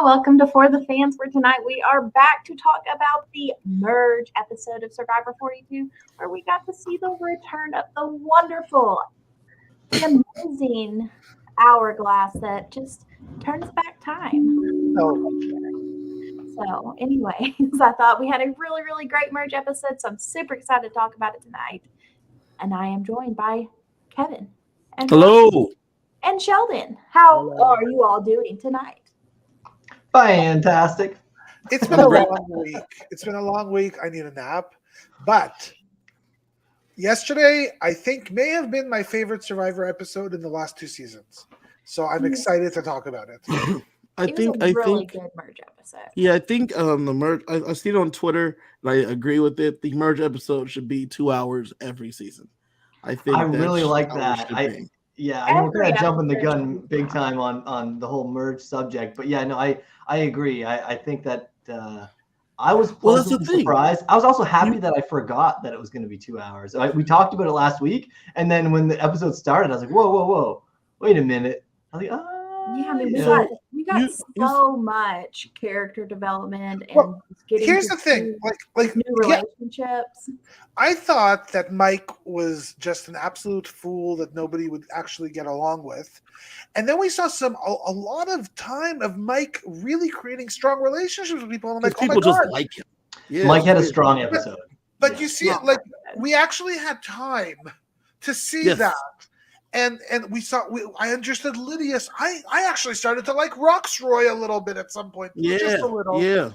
y'all. Welcome to For the Fans, where tonight we are back to talk about the merge episode of Survivor 42, where we got to see the return of the wonderful, the amazing hourglass that just turns back time. So, anyways, I thought we had a really, really great merge episode, so I'm super excited to talk about it tonight. And I am joined by Kevin and Hello. Robbie and Sheldon. How are you all doing tonight? Fantastic. It's been a long week. It's been a long week. I need a nap. But yesterday, I think, may have been my favorite Survivor episode in the last 2 seasons. So I'm excited to talk about it. I think good merge episode. Yeah, I think the merge. I see it on Twitter, and I agree with it. The merge episode should be 2 hours every season. I think I really like that. Yeah, I know we're kind of jumping the gun big time on the whole merge subject, but yeah, no, I agree. I think that I was pleasantly surprised. I was also happy that I forgot that it was going to be 2 hours. We talked about it last week, and then when the episode started, I was like, whoa, wait a minute. I was like, yeah, I mean, we got so much character development and here's the thing, like new relationships. I thought that Mike was just an absolute fool that nobody would actually get along with, and then we saw a lot of time of Mike really creating strong relationships with people. And I'm like, people just like him. Yeah, Mike had a strong episode, but you see it, like we actually had time to see that. And I understood Lydia's. I actually started to like Roxroy a little bit at some point. Yeah, just a little. Yeah.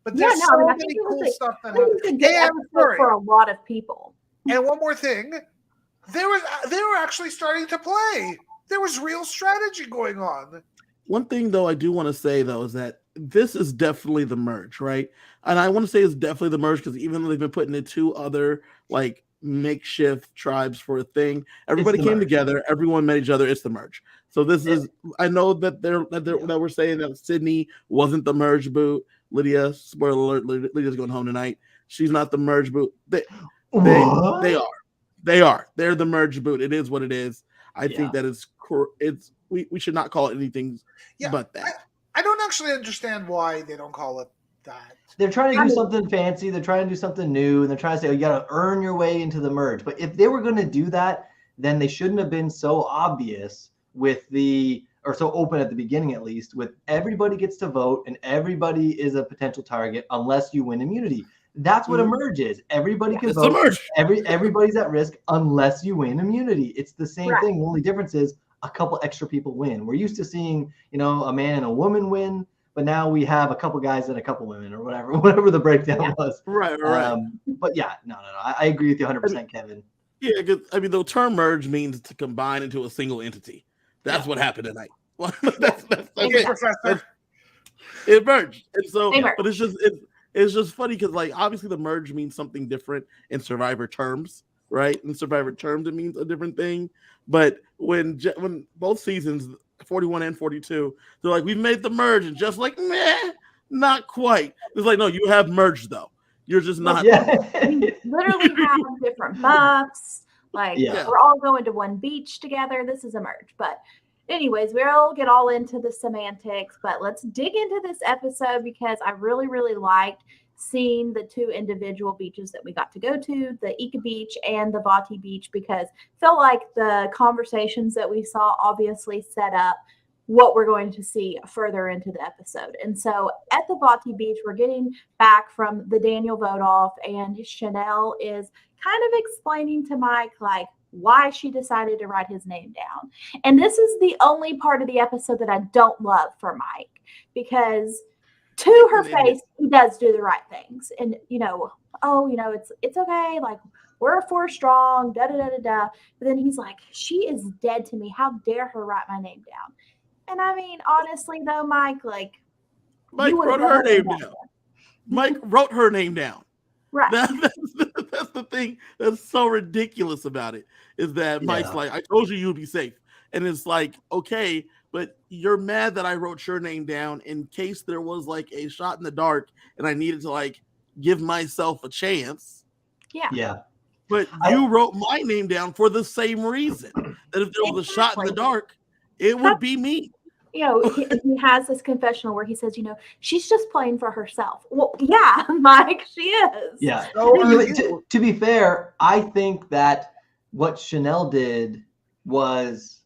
But there's so many cool stuff that happened. For a lot of people. And one more thing, they were actually starting to play. There was real strategy going on. One thing though I do want to say though is that this is definitely the merge, right? And I want to say it's definitely the merge because even though they've been putting in 2 other like makeshift tribes for a thing, everybody came together, everyone met each other. It's the merge. So this is, I know that that we're saying that Sydney wasn't the merge boot. Lydia, spoiler alert, Lydia's going home tonight. She's not the merge boot. They are. They're the merge boot. It is what it is. I think that we should not call it anything but that. I don't actually understand why they don't call it that. They're trying to do something fancy. They're trying to do something new. And they're trying to say, you got to earn your way into the merge. But if they were going to do that, then they shouldn't have been so obvious or so open at the beginning, at least, with everybody gets to vote and everybody is a potential target unless you win immunity. That's what a merge is. Everybody can vote. Everybody's at risk unless you win immunity. It's the same thing. The only difference is a couple extra people win. We're used to seeing, a man and a woman win. But now we have a couple guys and a couple women or whatever the breakdown was. Right. But yeah, no. I agree with you 100%, Kevin. Yeah, because the term merge means to combine into a single entity. That's what happened tonight. that's it. Professor. It merged. And so, but it's just funny because like obviously the merge means something different in Survivor terms, right? In Survivor terms, it means a different thing. But when both seasons, 41 and 42, they're like, we've made the merge, and just like, meh, not quite. It's like, no, you have merged though. You're just not. We literally have different buffs. Like we're all going to one beach together. This is a merge. But anyways, we'll get all into the semantics. But let's dig into this episode because I really, really liked seeing the 2 individual beaches that we got to go to, the Ika Beach and the Vati Beach, because I feel like the conversations that we saw obviously set up what we're going to see further into the episode. And so at the Vati Beach, we're getting back from the Daniel vote off, and Chanel is kind of explaining to Mike like why she decided to write his name down. And this is the only part of the episode that I don't love for Mike, because to her face, he does do the right things. And, it's okay. Like, we're 4 strong, da-da-da-da-da. But then he's like, she is dead to me. How dare her write my name down? And I mean, honestly, though, Mike wrote her name down. Mike wrote her name down. Right. That's the thing that's so ridiculous about it, is that Mike's like, I told you you'd be safe. And it's like, okay, but you're mad that I wrote your name down in case there was like a shot in the dark and I needed to like give myself a chance. Yeah. But you wrote my name down for the same reason, that if there was a shot in the dark, it would be me. he has this confessional where he says, she's just playing for herself. Well, yeah, Mike, she is. Yeah. So to be fair, I think that what Chanel did was,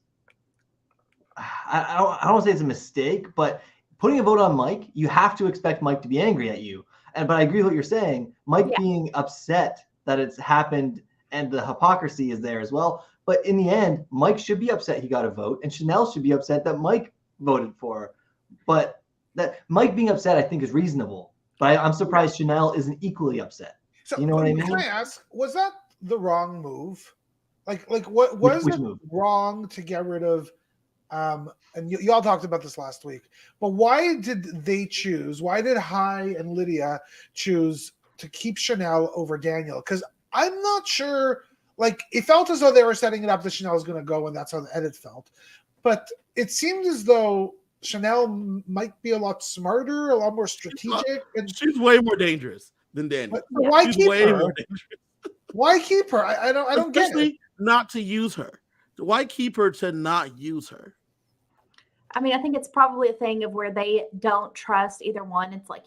I don't want to say it's a mistake, but putting a vote on Mike, you have to expect Mike to be angry at you. But I agree with what you're saying. Mike being upset that it's happened and the hypocrisy is there as well. But in the end, Mike should be upset he got a vote, and Chanel should be upset that Mike voted for her. But that Mike being upset, I think, is reasonable. But I'm surprised Chanel isn't equally upset. So, you know what I mean? Can I ask, was that the wrong move? Like what was it wrong to get rid of? And y'all talked about this last week, but why did they choose? Why did Hai and Lydia choose to keep Chanel over Daniel? Because I'm not sure. Like, it felt as though they were setting it up that Chanel was going to go, and that's how the edit felt. But it seemed as though Chanel might be a lot smarter, a lot more strategic, and she's way more dangerous than Daniel. But why she's keep way her? More dangerous. Why keep her? I don't get it. Not to use her. Why keep her to not use her? I mean, I think it's probably a thing of where they don't trust either one. It's like,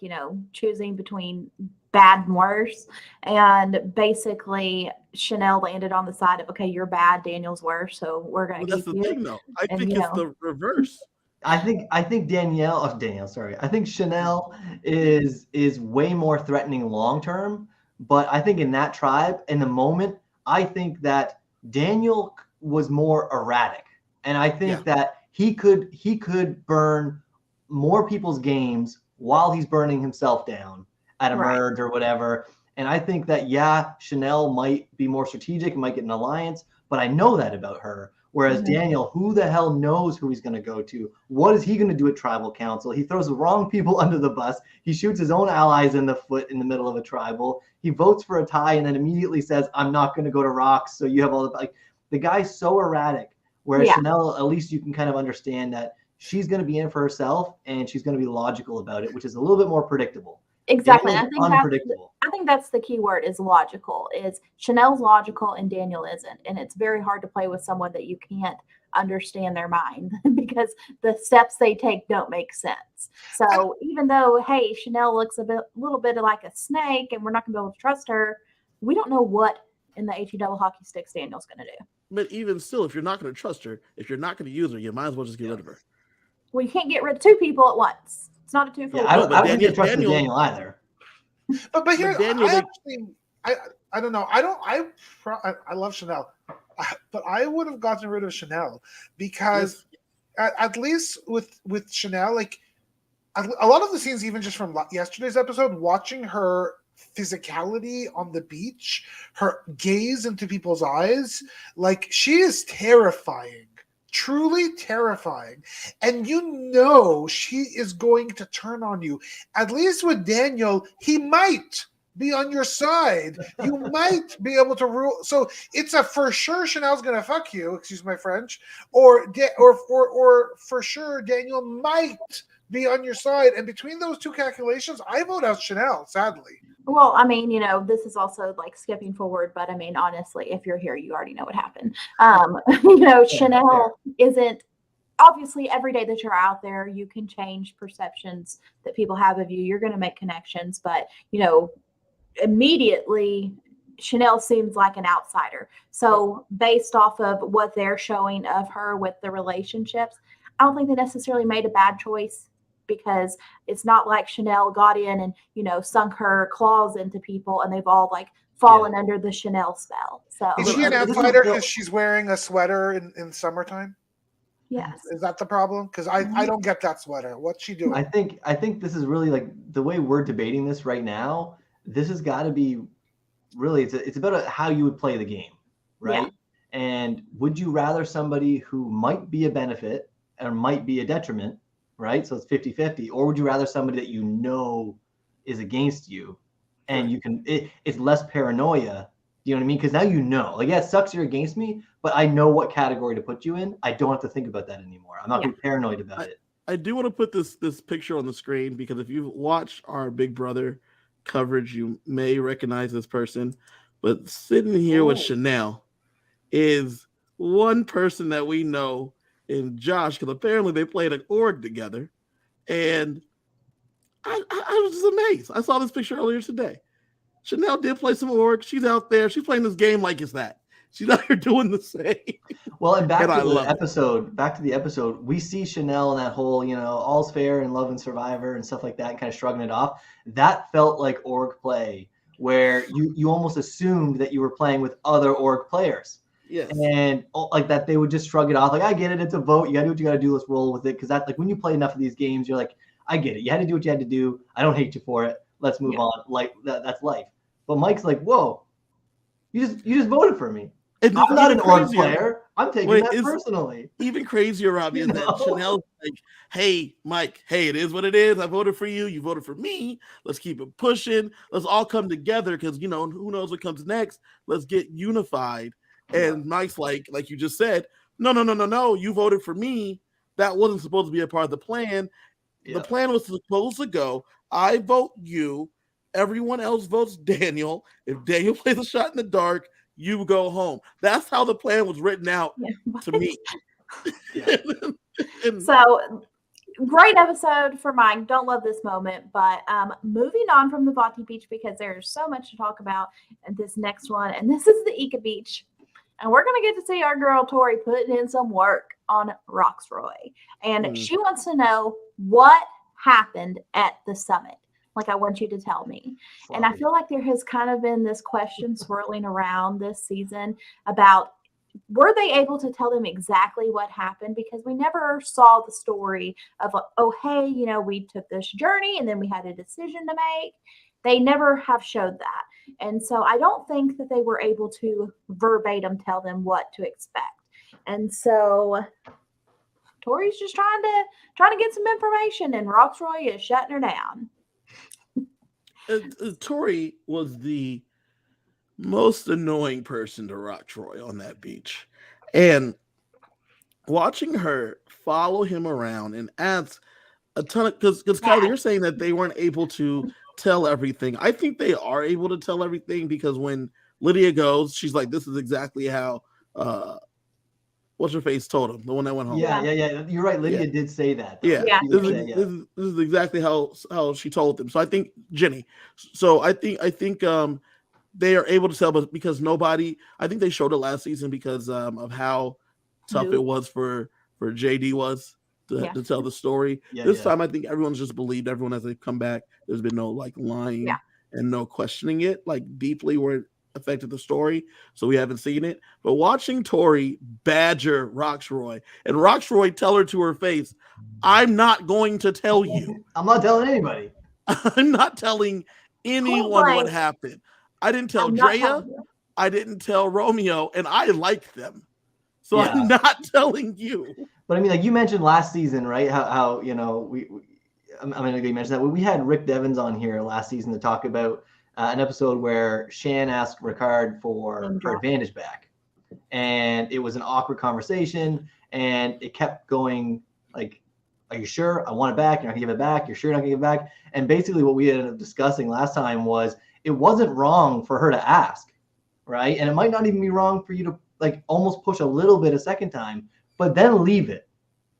choosing between bad and worse. And basically, Chanel landed on the side of, okay, you're bad, Daniel's worse, so we're going to keep you. That's the thing, though. I think it's the reverse. I think Danielle, I think Chanel is way more threatening long term. But I think in that tribe, in the moment, I think that Daniel was more erratic. And I think that he could burn more people's games while he's burning himself down at a merge or whatever. And I think that, Chanel might be more strategic, might get an alliance, but I know that about her. Whereas Daniel, who the hell knows who he's going to go to? What is he going to do at tribal council? He throws the wrong people under the bus. He shoots his own allies in the foot in the middle of a tribal. He votes for a tie and then immediately says, I'm not going to go to Rocks. So you have all the guy's so erratic. Whereas Chanel, at least you can kind of understand that she's going to be in for herself and she's going to be logical about it, which is a little bit more predictable. Exactly. I think that's the key word is logical. Is Chanel's logical and Daniel isn't. And it's very hard to play with someone that you can't understand their mind because the steps they take don't make sense. So even though, hey, Chanel looks a little bit like a snake and we're not going to be able to trust her, we don't know what in the HE double hockey sticks Daniel's going to do. But even still, if you're not going to trust her, if you're not going to use her, you might as well just get rid of her. Well, you can't get rid of two people at once. It's not a two for one. I wouldn't get trust Daniel either. But here, I don't know. I love Chanel, but I would have gotten rid of Chanel because at least with Chanel, like a lot of the scenes, even just from yesterday's episode, watching her physicality on the beach, her gaze into people's eyes, like she is terrifying. Truly terrifying. And she is going to turn on you. At least with Daniel, he might be on your side. You might be able to rule. So it's a for sure Chanel's going to fuck you, excuse my French, or for sure Daniel might be on your side. And between those two calculations, I vote out Chanel, sadly. Well, I mean, this is also like skipping forward, but I mean, honestly, if you're here, you already know what happened. Chanel isn't obviously every day that you're out there, you can change perceptions that people have of you. You're going to make connections, but immediately Chanel seems like an outsider. So based off of what they're showing of her with the relationships, I don't think they necessarily made a bad choice. Because it's not like Chanel got in and, sunk her claws into people and they've all like fallen under the Chanel spell. So is she an outsider because she's wearing a sweater in summertime? Yes. Is that the problem? Because I don't get that sweater. What's she doing? I think this is really like the way we're debating this right now. This has got to be really, it's about how you would play the game, right? Yeah. And would you rather somebody who might be a benefit or might be a detriment, right? So it's 50-50. Or would you rather somebody that is against you and you can, it's less paranoia. You know what I mean? Because now like, it sucks you're against me, but I know what category to put you in. I don't have to think about that anymore. I'm not going to be paranoid about it. I do want to put this picture on the screen because if you've watched our Big Brother coverage, you may recognize this person. But sitting here with Chanel is one person that we know and Josh, because apparently they played an org together. And I was just amazed. I saw this picture earlier today. Chanel did play some org. She's out there. She's playing this game like it's that. She's out here doing the same. Well, and back to the episode, we see Chanel in that whole, all's fair in love and Survivor and stuff like that, and kind of shrugging it off. That felt like org play, where you almost assumed that you were playing with other org players. Yes. And like that, they would just shrug it off. Like, I get it. It's a vote. You got to do what you got to do. Let's roll with it. Because that, like, when you play enough of these games, you're like, I get it. You had to do what you had to do. I don't hate you for it. Let's move on. Like that's life. But Mike's like, whoa, you just voted for me. And I'm not an org player. I'm taking that personally. Even crazier, Robbie, is that Chanel's like, hey, Mike, hey, it is what it is. I voted for you. You voted for me. Let's keep it pushing. Let's all come together because, who knows what comes next. Let's get unified. And Mike's like you just said, no. You voted for me. That wasn't supposed to be a part of the plan. Yeah. The plan was supposed to go, I vote you. Everyone else votes Daniel. If Daniel plays a shot in the dark, you go home. That's how the plan was written out to me. So great episode for Mike. Don't love this moment, but moving on from the Vati Beach, because there's so much to talk about in this next one. And this is the Ika Beach. And we're going to get to see our girl Tori putting in some work on Roxroy. And she wants to know what happened at the summit. Like, I want you to tell me. And I feel like there has kind of been this question swirling around this season about, were they able to tell them exactly what happened? Because we never saw the story of, oh, hey, we took this journey and then we had a decision to make. They never have showed that. And so I don't think that they were able to verbatim tell them what to expect. And so Tori's just trying to get some information, and Roxroy is shutting her down. Tori was the most annoying person to Roxroy on that beach. And watching her follow him around and ask a ton of, because Kiley, you're saying that they weren't able to tell everything. I think they are able to tell everything, because when Lydia goes, she's like, this is exactly how what's her face told him, the one that went home. Yeah. You're right. Lydia did say that. Though. Yeah. This is exactly how she told them. So I think Jenny. So I think they are able to tell, but because I think they showed it last season because of how tough it was for JD to tell the story. This time I think everyone's just believed everyone as they've come back. There's been no lying and no questioning it deeply where it affected the story. So we haven't seen it. But watching Tori badger Roxroy and Roxroy tell her to her face, I'm not going to tell you. I'm not telling anybody. I'm not telling anyone what happened. I didn't tell Drea. I didn't tell Romeo, and I like them. So I'm not telling you. But I mean, you mentioned last season, right? How I'm going to mention that. We had Rick Devens on here last season to talk about an episode where Shan asked Ricard for her advantage back. And it was an awkward conversation, and it kept going like, are you sure? I want it back. You're not going to give it back. You're sure you're not going to give it back? And basically what we ended up discussing last time was it wasn't wrong for her to ask, right? And it might not even be wrong for you to almost push a little bit a second time, but then leave it,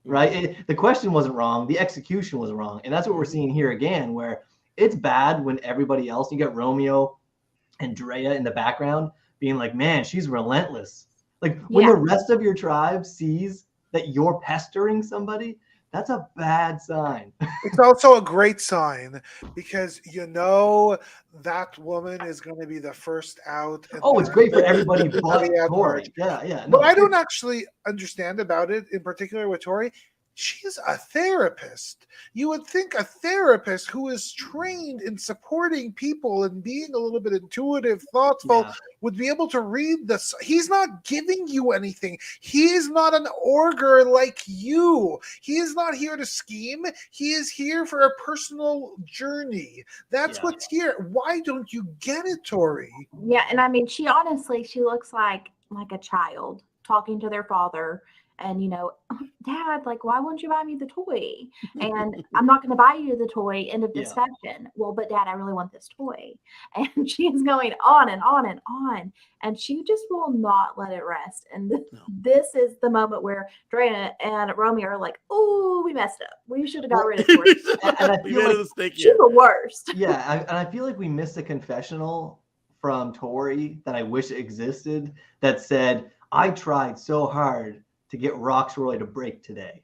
right? The question wasn't wrong. The execution was wrong. And that's what we're seeing here again, where it's bad when everybody else, you got Romeo and Drea in the background being like, man, she's relentless. When the rest of your tribe sees that you're pestering somebody, that's a bad sign. It's also a great sign because that woman is going to be the first out. It's great for everybody but Tori. Yeah. But I don't actually understand about it in particular with Tori. She's a therapist. You would think a therapist who is trained in supporting people and being a little bit intuitive, thoughtful, would be able to read this. He's not giving you anything. He is not an orger like you. He is not here to scheme. He is here for a personal journey. That's what's here. Why don't you get it, Tori? Yeah, and I mean, she looks like a child talking to their father. And, Dad, like, why won't you buy me the toy? And I'm not going to buy you the toy, end of discussion. Well, but Dad, I really want this toy. And she's going on and on and on. And she just will not let it rest. And this is the moment where Drea and Romeo are like, oh, we messed up. We should have got rid of Tori. And I feel like she's the worst. Yeah, and I feel like we missed a confessional from Tori that I wish existed that said, I tried so hard to get Roxroy to break today.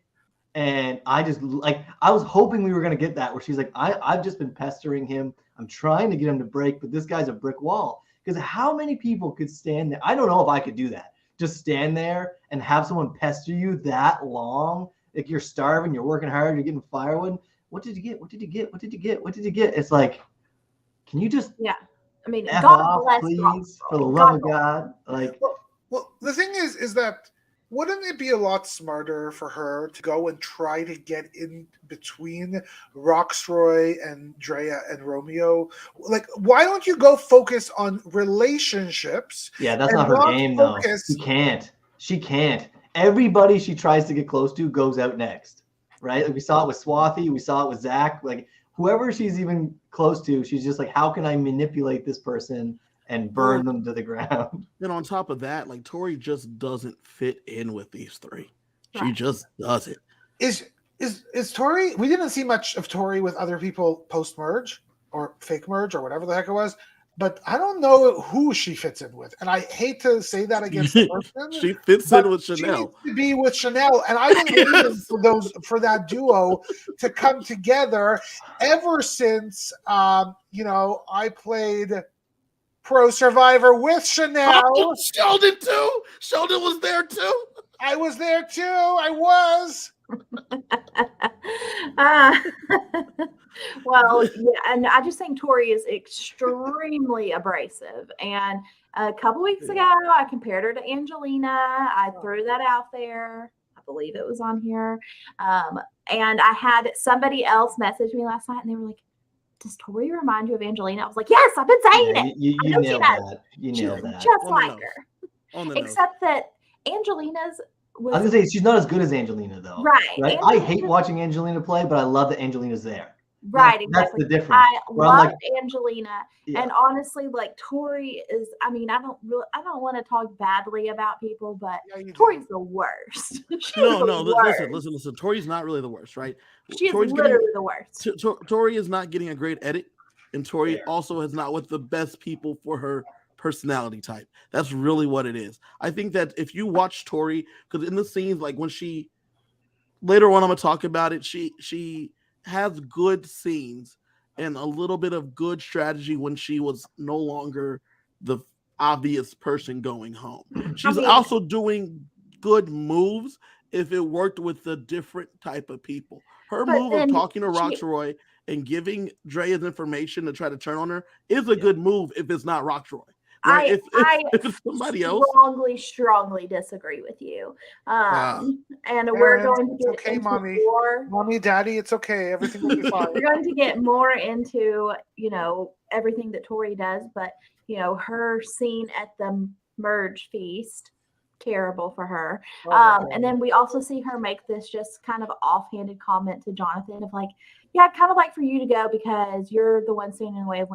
And I just I was hoping we were going to get that where she's like, I've just been pestering him. I'm trying to get him to break, but this guy's a brick wall. Because how many people could stand there? I don't know if I could do that. Just stand there and have someone pester you that long. Like you're starving, you're working hard, you're getting firewood. What did you get? What did you get? What did you get? What did you get? It's like, can you just I mean, F God off, bless please, for the love of God. Like, well, the thing is that wouldn't it be a lot smarter for her to go and try to get in between Roxroy and Drea and Romeo? Like, why don't you go focus on relationships? Yeah, that's not her game, though. She can't. Everybody she tries to get close to goes out next, right? Like we saw it with Swathy. We saw it with Zach. Like, whoever she's even close to, she's just like, how can I manipulate this person and burn them to the ground? And on top of that, like Tori just doesn't fit in with these three. She just doesn't. Is Tori? We didn't see much of Tori with other people post merge or fake merge or whatever the heck it was. But I don't know who she fits in with, and I hate to say that against the person. She fits in with Chanel. She needs to be with Chanel, and I've been waiting for that duo to come together ever since I played Pro Survivor with Chanel. Oh, Sheldon too. Sheldon was there too. I was there too. I was. Well, yeah, and I just think Tori is extremely abrasive. And a couple weeks ago, I compared her to Angelina. I threw that out there. I believe it was on here. And I had somebody else message me last night, and they were like, does Tori remind you of Angelina? I was like, yes, I've been saying it. You nailed that. You nailed that. Just like her. Except that Angelina's I was gonna say she's not as good as Angelina though. Right. I hate watching Angelina play, but I love that Angelina's there. Right, That's exactly. the difference. I love Angelina, and honestly, like Tori is. I mean, I don't want to talk badly about people, but Tori's the worst. Listen. Tori's not really the worst, right? She's literally the worst. Tori is not getting a great edit, and Tori also is not with the best people for her personality type. That's really what it is. I think that if you watch Tori, because in the scenes, like when she later on, I'm gonna talk about it. She has good scenes and a little bit of good strategy when she was no longer the obvious person going home. She's also doing good moves if it worked with the different type of people. Her move of talking to Roxroy and giving Drea's information to try to turn on her is a good move if it's not Roxroy. Right? I if it's somebody else, strongly disagree with you. And we're going to get into mommy, daddy, it's okay. Everything will be fine. We're going to get more into everything that Tori does, but her scene at the merge feast, terrible for her. And then we also see her make this just kind of offhanded comment to Jonathan of like, yeah, I'd kind of like for you to go because you're the one standing in the way of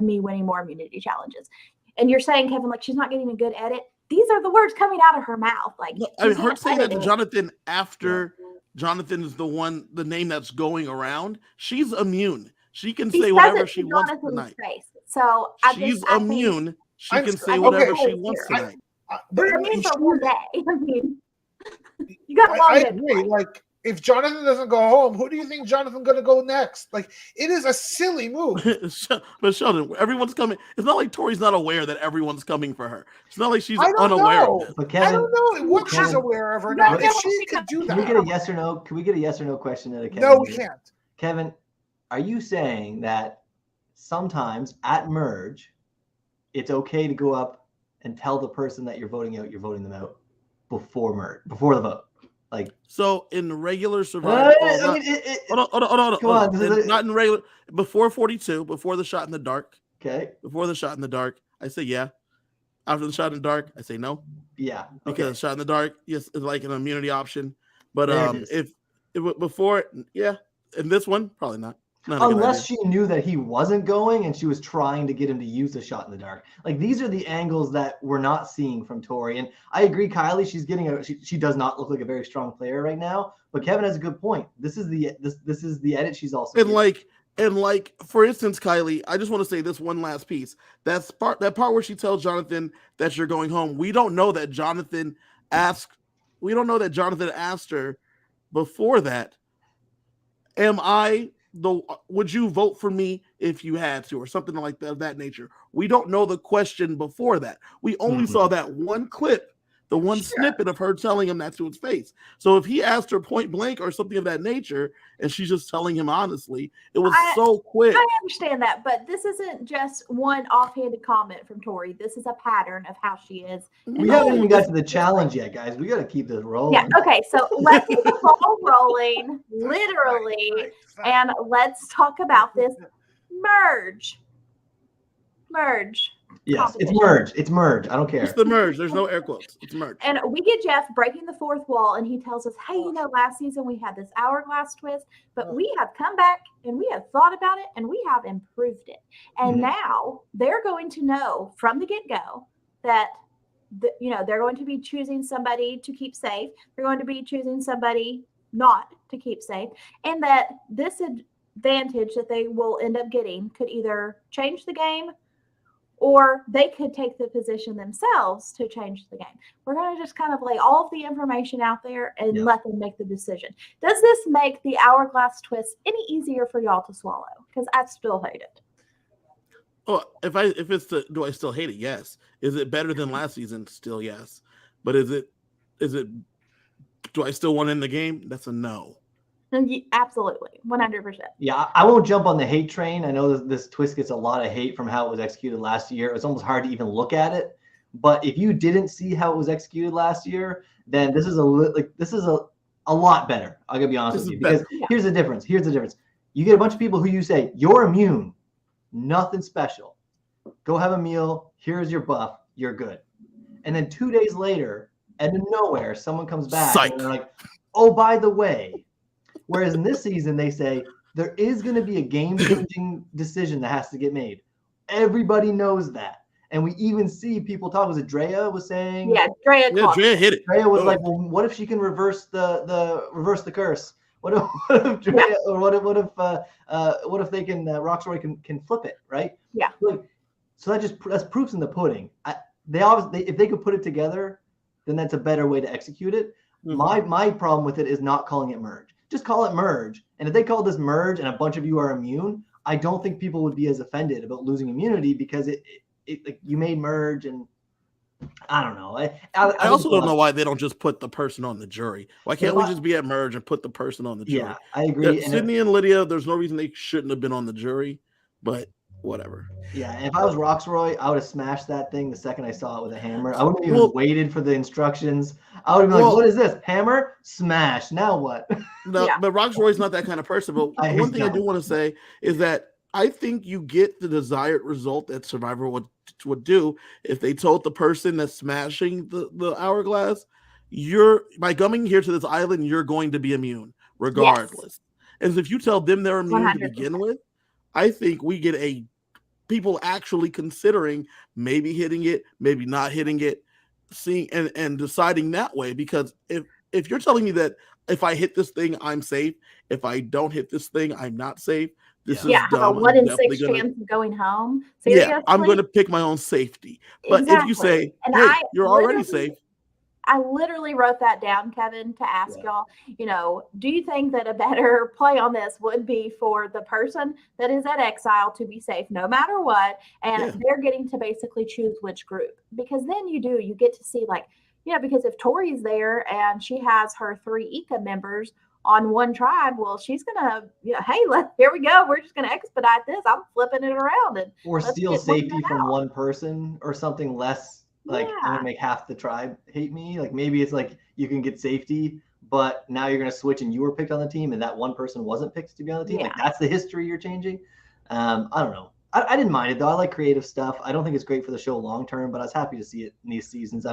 me winning more immunity challenges. And you're saying, Kevin, like she's not getting a good edit. These are the words coming out of her mouth. Like her saying that to Jonathan after Jonathan is the name that's going around. She's immune. She can say whatever she wants tonight. So she's immune. She can say whatever she wants tonight. We're immune for one day. I mean, you got a long I agree. Like, if Jonathan doesn't go home, who do you think Jonathan's going to go next? Like, it is a silly move. But Sheldon, everyone's coming. It's not like Tori's not aware that everyone's coming for her. It's not like she's unaware of it. But Kevin, I don't know what she's aware of her now. If she could do that. Can we get a yes or no? Can we get a yes or no question out of Kevin? No, we can't. Kevin, are you saying that sometimes at merge, it's okay to go up and tell the person that you're voting them out before the vote? Like, so in regular Survivor, hold on. Come on, not in regular. Before 42, before the shot in the dark. Okay. Before the shot in the dark, I say yeah. after the shot in the dark, I say no. Yeah. Because shot in the dark, yes, is like an immunity option. But if before, yeah, in this one, probably not. Unless she knew that he wasn't going and she was trying to get him to use the shot in the dark. Like, these are the angles that we're not seeing from Tori. And I agree, Kiley, she's getting she does not look like a very strong player right now. But Kevin has a good point. This is the edit she's also and like for instance, Kiley, I just want to say this one last piece. That part where she tells Jonathan that you're going home. We don't know that Jonathan asked her before that. Would you vote for me if you had to, or something like that, of that nature? We don't know the question before that. We only saw that one clip, the one snippet of her telling him that to his face. So if he asked her point blank or something of that nature, and she's just telling him honestly, it was so quick. I understand that, but this isn't just one offhanded comment from Tori. This is a pattern of how she is. We haven't even got to the challenge yet, guys. We got to keep this rolling. Yeah. Okay. So let's keep the ball rolling, literally, and let's talk about this merge. Yes, it's merge. It's merge. I don't care. It's the merge. There's no air quotes. It's merge. And we get Jeff breaking the fourth wall, and he tells us, hey, last season we had this hourglass twist, but we have come back and we have thought about it and we have improved it. And now they're going to know from the get-go that they're going to be choosing somebody to keep safe. They're going to be choosing somebody not to keep safe. And that this advantage that they will end up getting could either change the game, or they could take the position themselves to change the game. We're going to just kind of lay all of the information out there and let them make the decision. Does this make the hourglass twist any easier for y'all to swallow? Because I still hate it. Oh, do I still hate it? Yes. Is it better than last season? Still yes. But is it? Do I still want to end the game? That's a no. Absolutely, 100%. Yeah, I won't jump on the hate train. I know this twist gets a lot of hate from how it was executed last year. It's almost hard to even look at it. But if you didn't see how it was executed last year, then this is a lot better. I'm gonna be honest with you, because here's the difference. You get a bunch of people who you say you're immune, nothing special. Go have a meal. Here's your buff. You're good. And then 2 days later, out of nowhere, someone comes back and they're like, oh, by the way. Whereas in this season, they say there is going to be a game-changing decision that has to get made. Everybody knows that. And we even see people talk. Was it Drea was saying? Yeah, Drea hit it. Drea was like, well, what if she can reverse the curse? What if Drea, or what if they can Roxroy can flip it, right? Yeah. So that's proofs in the pudding. If they could put it together, then that's a better way to execute it. My problem with it is not calling it merge. Just call it merge. And if they call this merge and a bunch of you are immune, I don't think people would be as offended about losing immunity, because it you made merge, and I don't know. I also don't know why they don't just put the person on the jury. Why can't we just be at merge and put the person on the jury? Yeah, I agree. Sydney and Lydia, there's no reason they shouldn't have been on the jury, but whatever. Yeah, and if I was Roxroy, I would have smashed that thing the second I saw it with a hammer. I wouldn't have even waited for the instructions. I would have been like, what is this? Hammer? Smash. Now what? No, but Roxroy's not that kind of person. But one thing I do want to say is that I think you get the desired result that Survivor would do if they told the person that's smashing the hourglass, by coming here to this island, you're going to be immune regardless. Yes. And if you tell them they're immune 100%. To begin with, I think we get people actually considering maybe hitting it, maybe not hitting it, seeing and deciding that way. Because if you're telling me that if I hit this thing, I'm safe, if I don't hit this thing, I'm not safe, this is dumb. 1 in 6 chance of going home. Seriously? Yeah, I'm going to pick my own safety. But if you say, hey, you're already safe. I literally wrote that down, Kevin, to ask y'all, do you think that a better play on this would be for the person that is at exile to be safe no matter what, and they're getting to basically choose which group? Because then you get to see, because if Tori's there and she has her 3 Ika members on one tribe, well, she's gonna, hey, here we go. We're just gonna expedite this. I'm flipping it around or steal safety from one person or something less. I'm gonna make half the tribe hate me. Maybe it's you can get safety, but now you're gonna switch and you were picked on the team and that one person wasn't picked to be on the team. That's the history you're changing. I don't know. I didn't mind it though. I like creative stuff. I don't think it's great for the show long term, but I was happy to see it in these seasons.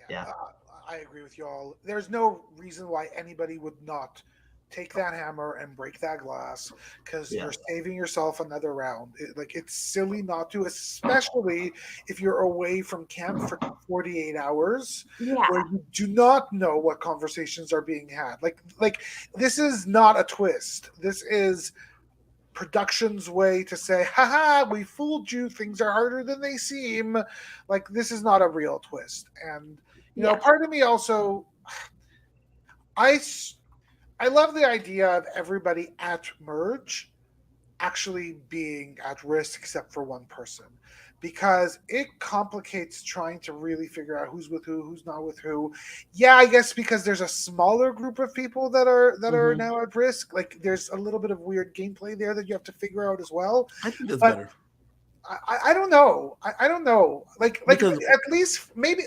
Yeah. I agree with you all. There's no reason why anybody would not take that hammer and break that glass, because you're saving yourself another round. It's silly not to, especially if you're away from camp for 48 hours where you do not know what conversations are being had. Like this is not a twist. This is production's way to say, haha, we fooled you. Things are harder than they seem. Like, this is not a real twist. And, you know, part of me also, I love the idea of everybody at merge actually being at risk except for one person, because it complicates trying to really figure out who's with who's not with who. Yeah, I guess because there's a smaller group of people that are now at risk. Like, there's a little bit of weird gameplay there that you have to figure out as well. I think that's better. I don't know. I don't know. Because at least maybe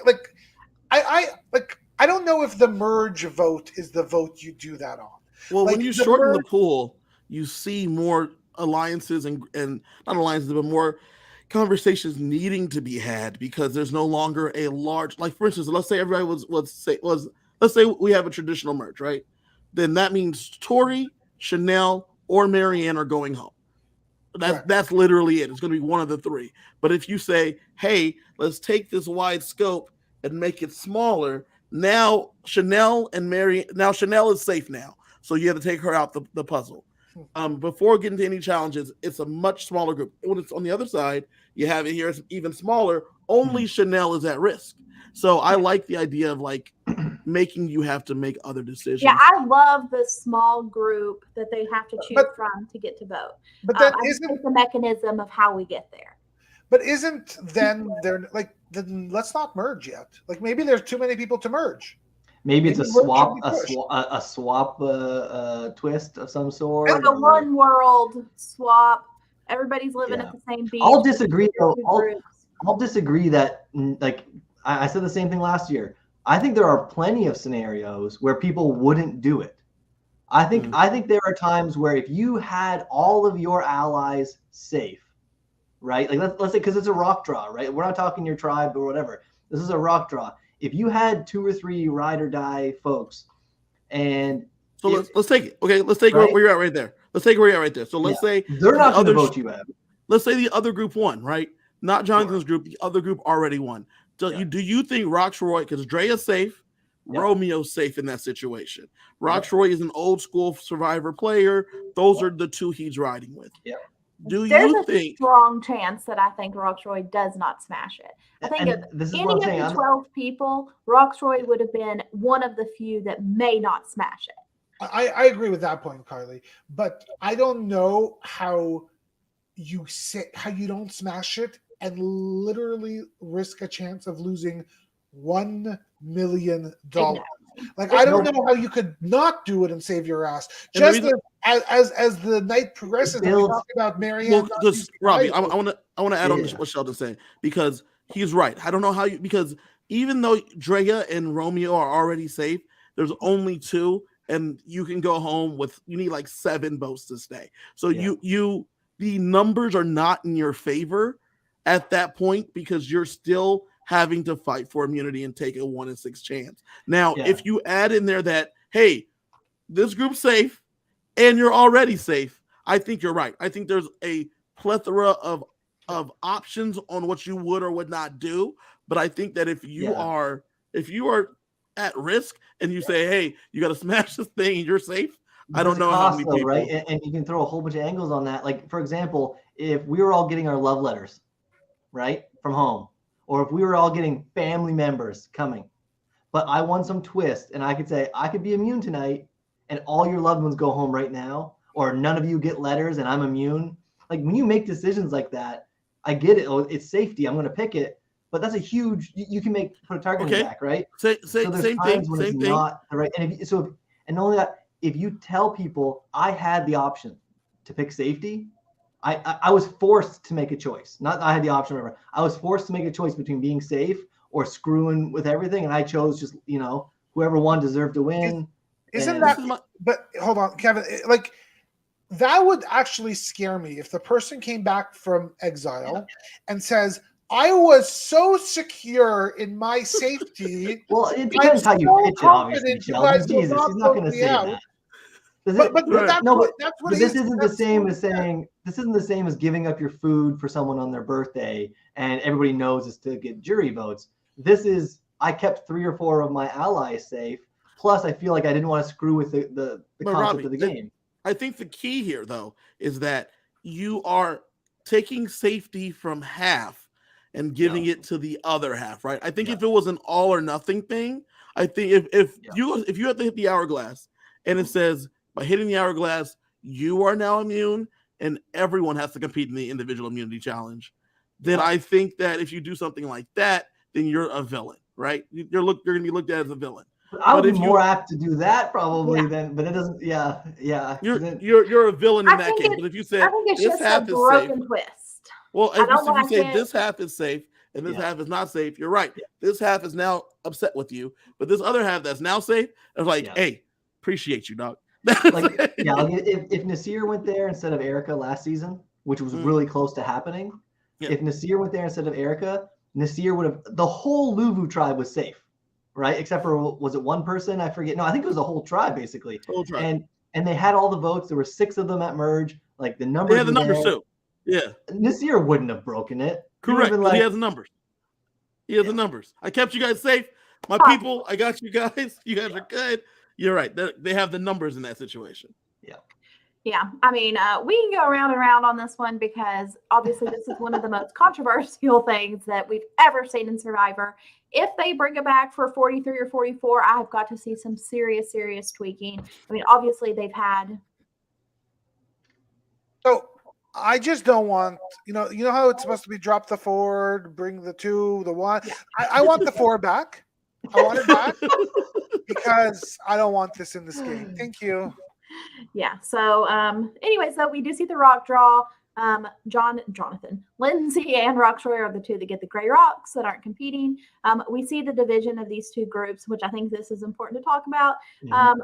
I don't know if the merge vote is the vote you do that on. Well, when you shorten the pool, you see more alliances and not alliances, but more conversations needing to be had, because there's no longer a large, like, for instance, let's say everybody let's say we have a traditional merge, right? Then that means Tori, Chanel, or Marianne are going home. That's literally it. It's going to be one of the three. But if you say, hey, let's take this wide scope and make it smaller, now Chanel is safe now. So you have to take her out the puzzle. Before getting to any challenges, it's a much smaller group. When it's on the other side, you have it here, it's even smaller. Only Chanel is at risk. So I like the idea of like making you have to make other decisions. Yeah, I love the small group that they have to choose from to get to vote. But that isn't the mechanism of how we get there. But isn't then then let's not merge yet. Like, maybe there's too many people to merge. Maybe it's a swap twist of some sort. Like a one world swap. Everybody's living at the same beach. I'll disagree though. I'll disagree that, like, I said the same thing last year. I think there are plenty of scenarios where people wouldn't do it. I think there are times where if you had all of your allies safe, right? Like, let's say, because it's a rock draw, right? We're not talking your tribe or whatever. This is a rock draw. If you had 2 or 3 ride or die folks, and so let's take it. Okay, let's take where you're at right there. Let's take where you're at right there. So let's say they're not going to vote you out. Let's say the other group won, right? Not Jonathan's group. The other group already won. So do you think Roxroy, because Drea's safe, Romeo's safe in that situation? Roxroy is an old school Survivor player. Those are the two he's riding with. Yeah. There's a strong chance that I think Roxroy does not smash it. I think if any of the 12 people, Roxroy would have been one of the few that may not smash it. I agree with that point, Carly. But I don't know how you don't smash it and literally risk a chance of losing $1 million. Like, I don't know how you could not do it and save your ass. Just as the night progresses, we talk about Marianne. Well, Robbie, I want to add on to what Sheldon's saying, because he's right. I don't know how because even though Drea and Romeo are already safe, there's only 2, and you can go home you need like 7 votes to stay. So the numbers are not in your favor at that point, because you're still having to fight for immunity and take a 1 in 6 chance. Now, if you add in there that, hey, this group's safe and you're already safe, I think you're right. I think there's a plethora of options on what you would or would not do. But I think that if you are at risk and you say, hey, you got to smash this thing and you're safe, I don't know how many people. Right? And you can throw a whole bunch of angles on that. Like, for example, if we were all getting our love letters, right, from home, or if we were all getting family members coming, but I won some twist and I could say, I could be immune tonight and all your loved ones go home right now, or none of you get letters and I'm immune. Like, when you make decisions like that, I get it. Oh, it's safety. I'm going to pick it. But that's a huge, you can put a target in the back, right? Same thing. Not the right. And and only that, if you tell people I had the option to pick safety, I was forced to make a choice. Not I had the option, whatever. I was forced to make a choice between being safe or screwing with everything, and I chose just, whoever won deserved to win. But hold on, Kevin. Like, that would actually scare me if the person came back from exile and says, I was so secure in my safety. Well, it depends how you pitch it, obviously, Sheldon. Jesus, he's not going to say that. But this isn't the same as giving up your food for someone on their birthday and everybody knows it's to get jury votes. This is, I kept 3 or 4 of my allies safe. Plus, I feel like I didn't want to screw with the concept Robbie, of the game. I think the key here, though, is that you are taking safety from half and giving it to the other half, right? I think if it was an all or nothing thing, I think if you have to hit the hourglass and it says by hitting the hourglass you are now immune and everyone has to compete in the individual immunity challenge, then I think that if you do something like that, then you're a villain, right? You're going to be looked at as a villain. I would be more apt to do that probably than, but it doesn't. Yeah. You're a villain in that case. But if you said this half is safe, twist. Well, if you say this half is safe and this half is not safe, you're right. This half is now upset with you, but this other half that's now safe is like, hey, appreciate you, dog. If Nasir went there instead of Erica last season, which was really close to happening, if Nasir went there instead of Erica, Nasir would have. The whole Luvu tribe was safe. Right, except for was it one person? I forget. No, I think it was a whole tribe basically. Whole tribe. And they had all the votes. There were 6 of them at merge. Like the numbers. They had the numbers too. Yeah. Nasir wouldn't have broken it. Correct. He has the numbers. He has the numbers. I kept you guys safe, my people. I got you guys. You guys are good. You're right. They have the numbers in that situation. Yeah. Yeah, I mean, we can go around and around on this one because obviously this is one of the most controversial things that we've ever seen in Survivor. If they bring it back for 43 or 44, I've got to see some serious tweaking. I mean, obviously they've had. So I just don't want, you know how it's supposed to be drop the 4, bring the 2, the 1. Yeah. I want the 4 back. I want it back because I don't want this in this game. Thank you. Yeah. So, anyways, though, we do see the rock draw. Jonathan, Lindsay, and Roxroy are the 2 that get the gray rocks that aren't competing. We see the division of these 2 groups, which I think this is important to talk about.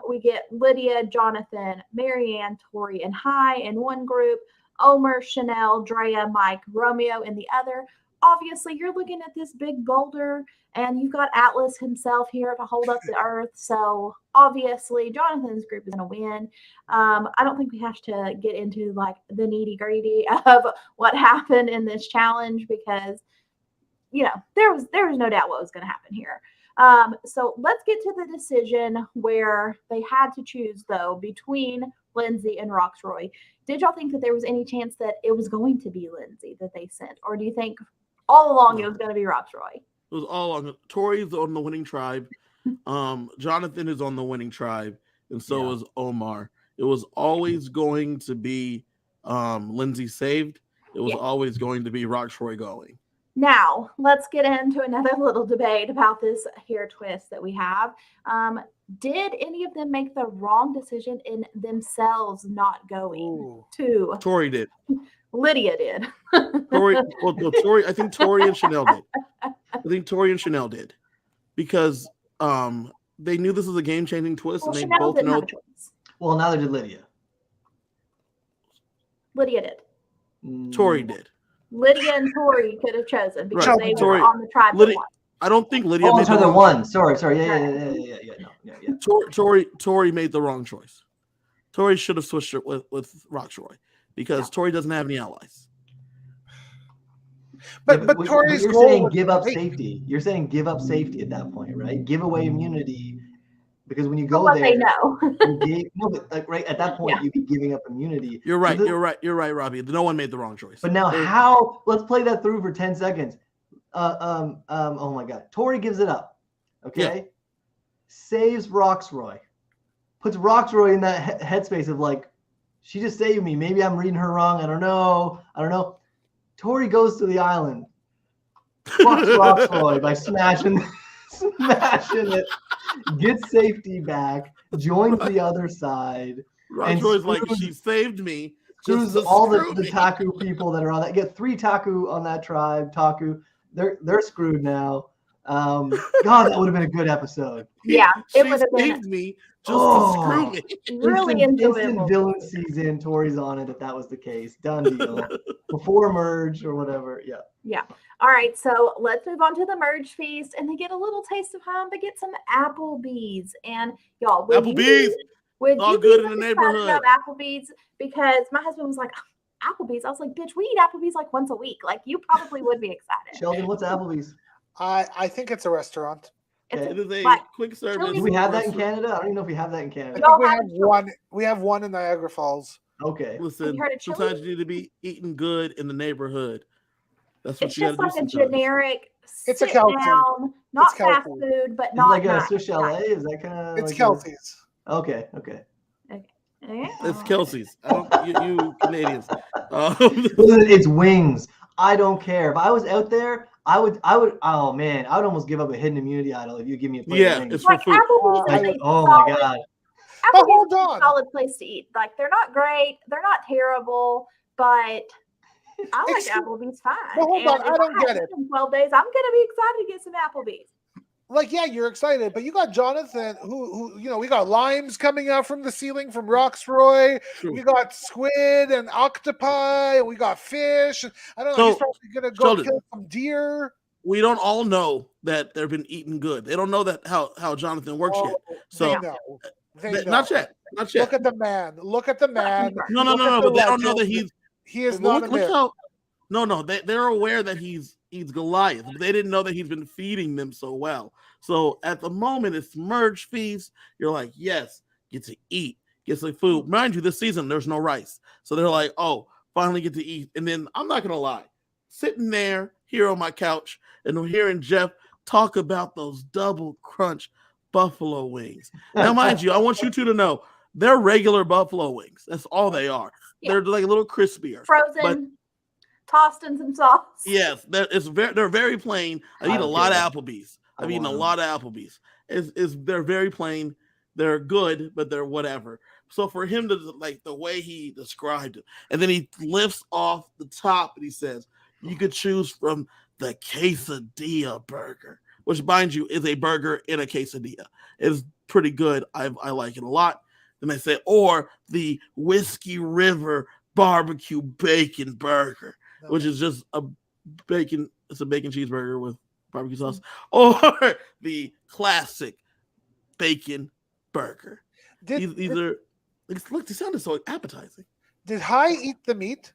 We get Lydia, Jonathan, Marianne, Tori, and Hai in one group. Omer, Chanel, Drea, Mike, Romeo in the other. Obviously, you're looking at this big boulder, and you've got Atlas himself here to hold up the earth. So obviously, Jonathan's group is going to win. I don't think we have to get into like the nitty-gritty of what happened in this challenge because, there was no doubt what was going to happen here. So let's get to the decision where they had to choose, though, between Lindsay and Roxroy. Did y'all think that there was any chance that it was going to be Lindsay that they sent? Or do you think all along it was going to be Roxroy? It was all along. Tori's on the winning tribe. Jonathan is on the winning tribe. And so is Omar. It was always going to be Lindsay saved. It was always going to be Roxroy going. Now, let's get into another little debate about this hair twist that we have. Did any of them make the wrong decision in themselves not going to? Tori did. Lydia did. Tori, I think Tori and Chanel did. Because they knew this was a game-changing twist, and they both know. Well, neither did Lydia. Lydia did. Tori did. Lydia and Tori could have chosen because they were on the tribe. I don't think Lydia made the wrong one. Sorry. Yeah. Tori made the wrong choice. Tori should have switched it with Roxroy because Tori doesn't have any allies. But Tori's you're saying give up safety. You're saying give up safety at that point, right? Give away immunity because when you go there, they know. Right at that point, you'd be giving up immunity. You're right. You're right, Robbie. No one made the wrong choice. But now, how? Let's play that through for 10 seconds. Oh my God. Tori gives it up. Okay. Yeah. Saves Roxroy. Puts Roxroy in that headspace of like, she just saved me. Maybe I'm reading her wrong. I don't know. Tori goes to the island. Fucks Roxroy by smashing it. Gets safety back. Joins the other side. Roxroy's like, she saved me. Screws all the Taku people that are on that. Get 3 Taku on that tribe. Taku. They're screwed now. God, that would have been a good episode. Yeah, it would have saved been me just to scream it. really instant enjoyable. villain season. Tori's on it if that was the case. Done deal. Before merge or whatever. Yeah. Yeah. All right. So let's move on to the merge feast, and they get a little taste of home, but get some Applebee's. And y'all, would all you good be in the excited neighborhood. about Applebee's? Because my husband was like, Applebee's. I was like, bitch, we eat Applebee's like once a week. Like, you probably would be excited. Sheldon, what's Applebee's? I think it's a restaurant. It is a like, quick service. Do we have that in Canada? I don't even know if we have that in I Canada. think we have one. We have one in Niagara Falls. Okay. Listen, sometimes you need to be eating good in the neighborhood. That's what it's you just got to like do. a generic It's a sit Kelsey. down, not It's fast Kelsey. food, but It's not like a nice. Swiss chalet. Is that kind of? It's like Kelsey's. Okay. Yeah. It's Kelsey's. You Canadians. Listen, it's wings. I don't care. If I was out there, I would. Oh man, I would almost give up a hidden immunity idol if you give me a plate of wings. It's for food. Applebee's is a Oh my solid- god. But Applebee's hold is a on. solid place to eat. Like, they're not great, they're not terrible, but I like Excuse- Applebee's fine. But hold on, if I don't have get it. In 12 days, I'm gonna be excited to get some Applebee's. Like, yeah, you're excited, but you got Jonathan, who we got limes coming out from the ceiling from Roxroy. We got squid and octopi. And we got fish. I don't know. He's probably gonna go Sheldon, kill some deer. We don't all know that they've been eating good. They don't know that how Jonathan works yet. So They know. not yet. Look at the man. Look at the man. No. But they don't know that he is not a myth. No. They're aware that he's Goliath. But they didn't know that he's been feeding them so well. So at the moment, it's merge feast. You're like, yes, get to eat, get some food. Mind you, this season there's no rice, so they're like, oh, finally get to eat. And then I'm not gonna lie, sitting there here on my couch and I'm hearing Jeff talk about those double crunch buffalo wings. Now, mind you, I want you two to know they're regular buffalo wings. That's all they are. Yeah. They're like a little crispier, Frozen, tossed in some sauce. Yes, they're very plain. I eat a lot of Applebee's. I've eaten a lot of Applebee's. They're very plain. They're good, but they're whatever. So for him to, like, the way he described it, and then he lifts off the top and he says, you could choose from the quesadilla burger, which, mind you, is a burger in a quesadilla. It's pretty good. I like it a lot. Then they say, or the Whiskey River barbecue bacon burger, which is just a bacon. It's a bacon cheeseburger with barbecue sauce, or the classic bacon burger. These are. Look, they sounded so appetizing. Did Hai eat the meat?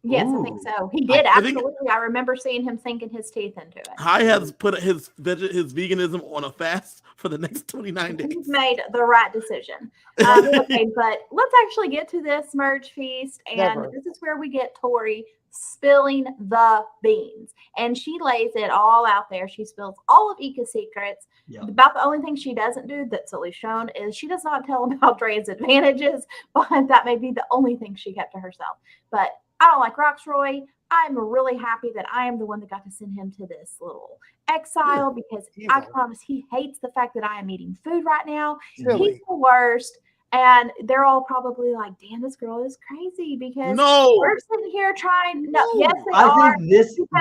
Yes, I think so. He did, absolutely. I remember seeing him sinking his teeth into it. Hai has put his veganism on a fast for the next 29 days. He's made the right decision. Okay, but let's actually get to this merge feast. And this is where we get Tori spilling the beans. And she lays it all out there. She spills all of Ika's secrets. Yep. About the only thing she doesn't do that's at least shown is she does not tell about Dre's advantages, but that may be the only thing she kept to herself. But I don't like Roxroy. I'm really happy that I am the one that got to send him to this little exile because I promise he hates the fact that I am eating food right now. Really? He's the worst. And they're all probably like, damn, this girl is crazy because we're sitting here trying. Yes, they are. I think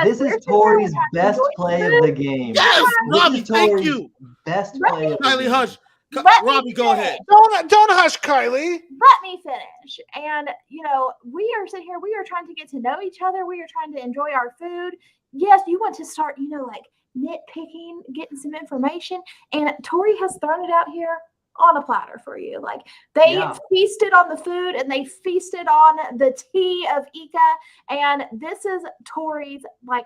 this is Tori's best play of the game. Yes, Robbie, thank you. Best play of the game. Kylie, hush. Robbie, go ahead. Don't hush, Kylie. Let me finish. And, we are sitting here. We are trying to get to know each other. We are trying to enjoy our food. Yes, you want to start, like nitpicking, getting some information. And Tori has thrown it out here on a platter for you. Like they feasted on the food and they feasted on the tea of Ika. And this is Tori's, like,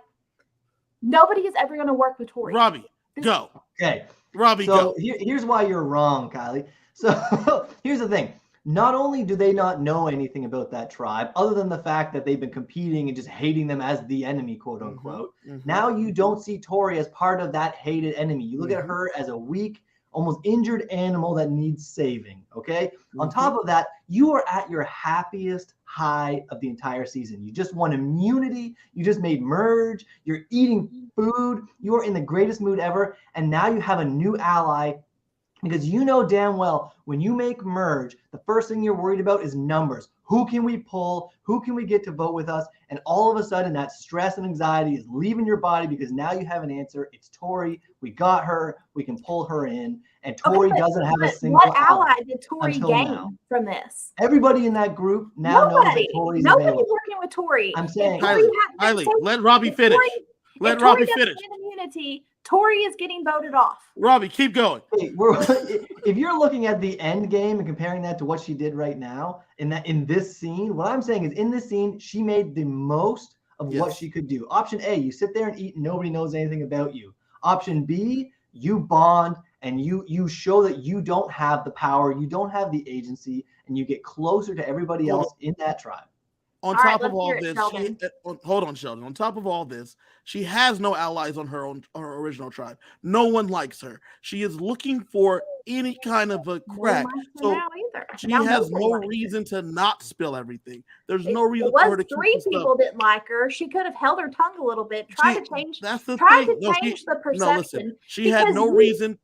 nobody is ever going to work with Tori. Robbie, go. Okay. Robbie, go. Here's why you're wrong, Kylie. So here's the thing. Not only do they not know anything about that tribe, other than the fact that they've been competing and just hating them as the enemy, quote unquote. Now you don't see Tori as part of that hated enemy. You look at her as a weak, almost injured animal that needs saving. Okay. On top of that, you are at your happiest high of the entire season. You just won immunity. You just made merge. You're eating food. You are in the greatest mood ever. And now you have a new ally Because you know damn well when you make merge, the first thing you're worried about is numbers. Who can we pull? Who can we get to vote with us? And all of a sudden, that stress and anxiety is leaving your body because now you have an answer. It's Tori. We got her. We can pull her in. And Tori doesn't have a single What ally did Tori gain now from this? Everybody in that group now knows that Tori's Nobody's available. working with Tori. I'm saying, Kylie, let Robbie finish. Let Robbie finish. Immunity, Tori is getting voted off. Robbie, keep going. Hey, if you're looking at the end game and comparing that to what she did right now in this scene, what I'm saying is in this scene, she made the most of what she could do. Option A, you sit there and eat and nobody knows anything about you. Option B, you bond and you show that you don't have the power, you don't have the agency, and you get closer to everybody else in that tribe. On top of all this, hold on, Sheldon. On top of all this, she has no allies on her original tribe. No one likes her. She is looking for any kind of a crack. So she has no reason to not spill everything. There's no reason for her to keep three people didn't like her. She could have held her tongue a little bit, tried to change the perception. No, listen. She had no reason.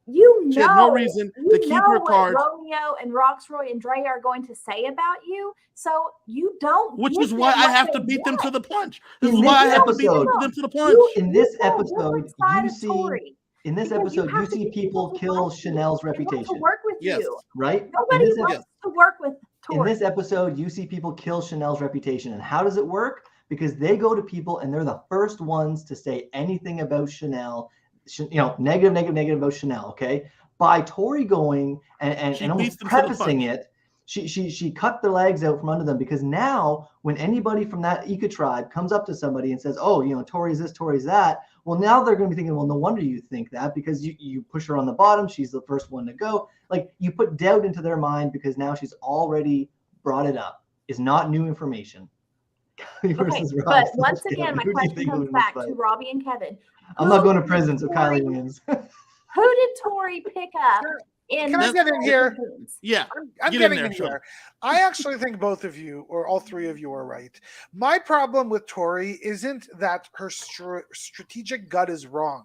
She had no reason to keep her cards. Romeo and Roxroy and Dre are going to say about you, so you don't. Which is why I have to beat them to the punch. This is why I have to beat them to the punch. In this episode, you see people kill Chanel's reputation. To work with you, right? Nobody wants to work with Tori. In this episode, you see people kill Chanel's reputation, and how does it work? Because they go to people, and they're the first ones to say anything about Chanel. Negative about Chanel. Okay, by Tori going and almost prefacing it, she cut their legs out from under them, because now when anybody from that Ika tribe comes up to somebody and says, "Oh, Tori's this, Tori's that," well, now they're going to be thinking, "Well, no wonder you think that, because you push her on the bottom. She's the first one to go." Like, you put doubt into their mind because now she's already brought it up. It's not new information. Okay, but once again, my question comes back to Robbie and Kevin. I'm not going to prison, so Kylie wins. Who did Tori pick up? Can I get in here? Yeah, I'm getting in here. I actually think both of you, or all three of you, are right. My problem with Tori isn't that her strategic gut is wrong.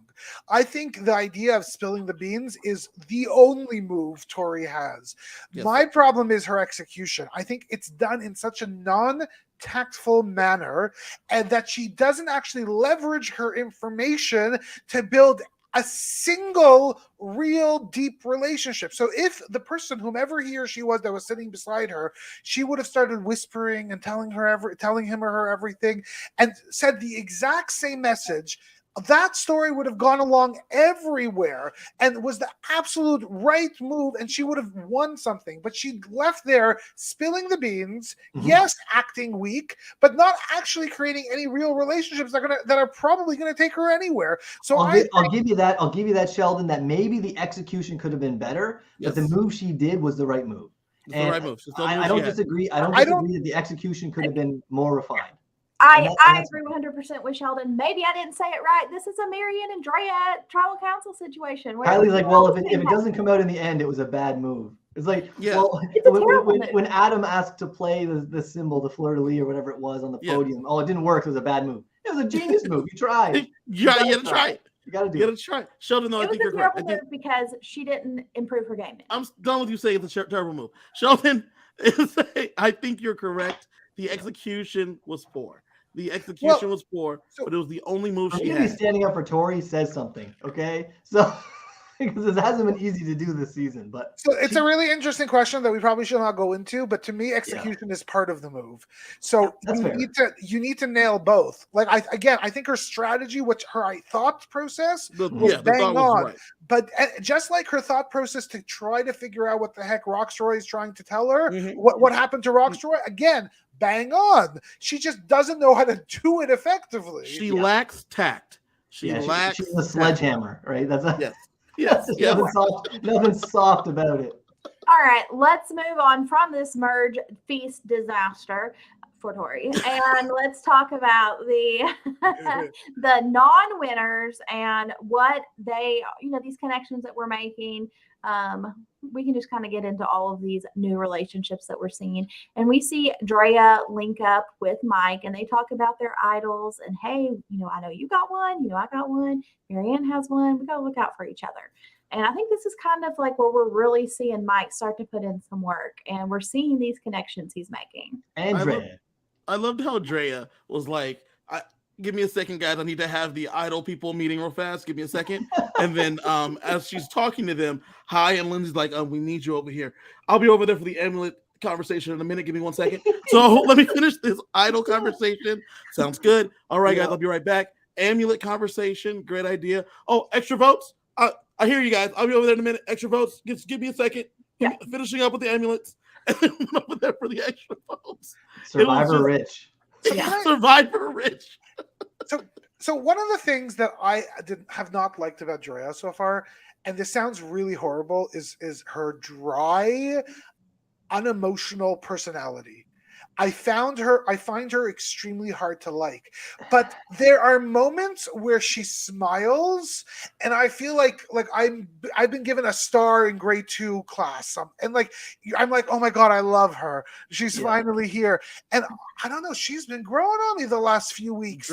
I think the idea of spilling the beans is the only move Tori has. Yes. My problem is her execution. I think it's done in such a non-tactful manner, and that she doesn't actually leverage her information to build a single real deep relationship. So if the person, whomever he or she was that was sitting beside her, she would have started whispering and telling him or her everything, and said the exact same message, that story would have gone along everywhere and was the absolute right move, and she would have won something. But she left there spilling the beans, yes, acting weak, but not actually creating any real relationships that are probably gonna take her anywhere. So I'll give you that, Sheldon, that maybe the execution could have been better, but the move she did was the right move. The right move. I don't disagree. I don't disagree that the execution could have been more refined. I agree 100% with Sheldon. Maybe I didn't say it right. This is a Marianne and Drea tribal council situation. Kylie's like, well, if it doesn't come out in the end, it was a bad move. It's like, when Adam asked to play the symbol, the fleur-de-lis or whatever it was on the podium, it didn't work. It was a bad move. It was a genius move. You tried. You got to try it. You got to do it. Try it. Sheldon, no, I think you're correct. It was a terrible move because she didn't improve her game. I'm done with you saying it's a terrible move. Sheldon, I think you're correct. The execution was poor. The execution was poor, but it was the only move she had. Standing up for Tori says something, okay? So, because it hasn't been easy to do this season, but it's a really interesting question that we probably should not go into. But to me, execution is part of the move. So you need to nail both. Like I think her strategy, her thought process, was bang on. Right. But just like her thought process to try to figure out what the heck Roxroy is trying to tell her, what happened to Roxroy, again, bang on. She just doesn't know how to do it effectively. She lacks tact. She's a sledgehammer, right? That's Yes. Nothing soft about it. All right, let's move on from this merge feast disaster for Tori, and let's talk about the non-winners and what they, these connections that we're making. We can just kind of get into all of these new relationships that we're seeing, and we see Drea link up with Mike, and they talk about their idols. And hey, I know you got one, I got one. Marianne has one. We got to look out for each other. And I think this is kind of like where we're really seeing Mike start to put in some work, and we're seeing these connections he's making. And I loved how Drea was like, give me a second, guys. I need to have the idol people meeting real fast. Give me a second. And then as she's talking to them, Hi and Lindsay's like, we need you over here. I'll be over there for the amulet conversation in a minute. Give me 1 second. So let me finish this idol conversation. Sounds good. All right, guys, I'll be right back. Amulet conversation. Great idea. Oh, extra votes. I hear you guys. I'll be over there in a minute. Extra votes. Just give me a second. Yeah. Finishing up with the amulets. And then went over there for the extra votes. Survivor Rich. Survivor Rich. So one of the things that I have not liked about Drea so far, and this sounds really horrible, is her dry, unemotional personality. I find her extremely hard to like, but there are moments where she smiles, and I feel like I've been given a star in grade 2 class, and I'm like, oh my god, I love her. She's finally here, and I don't know, she's been growing on me the last few weeks.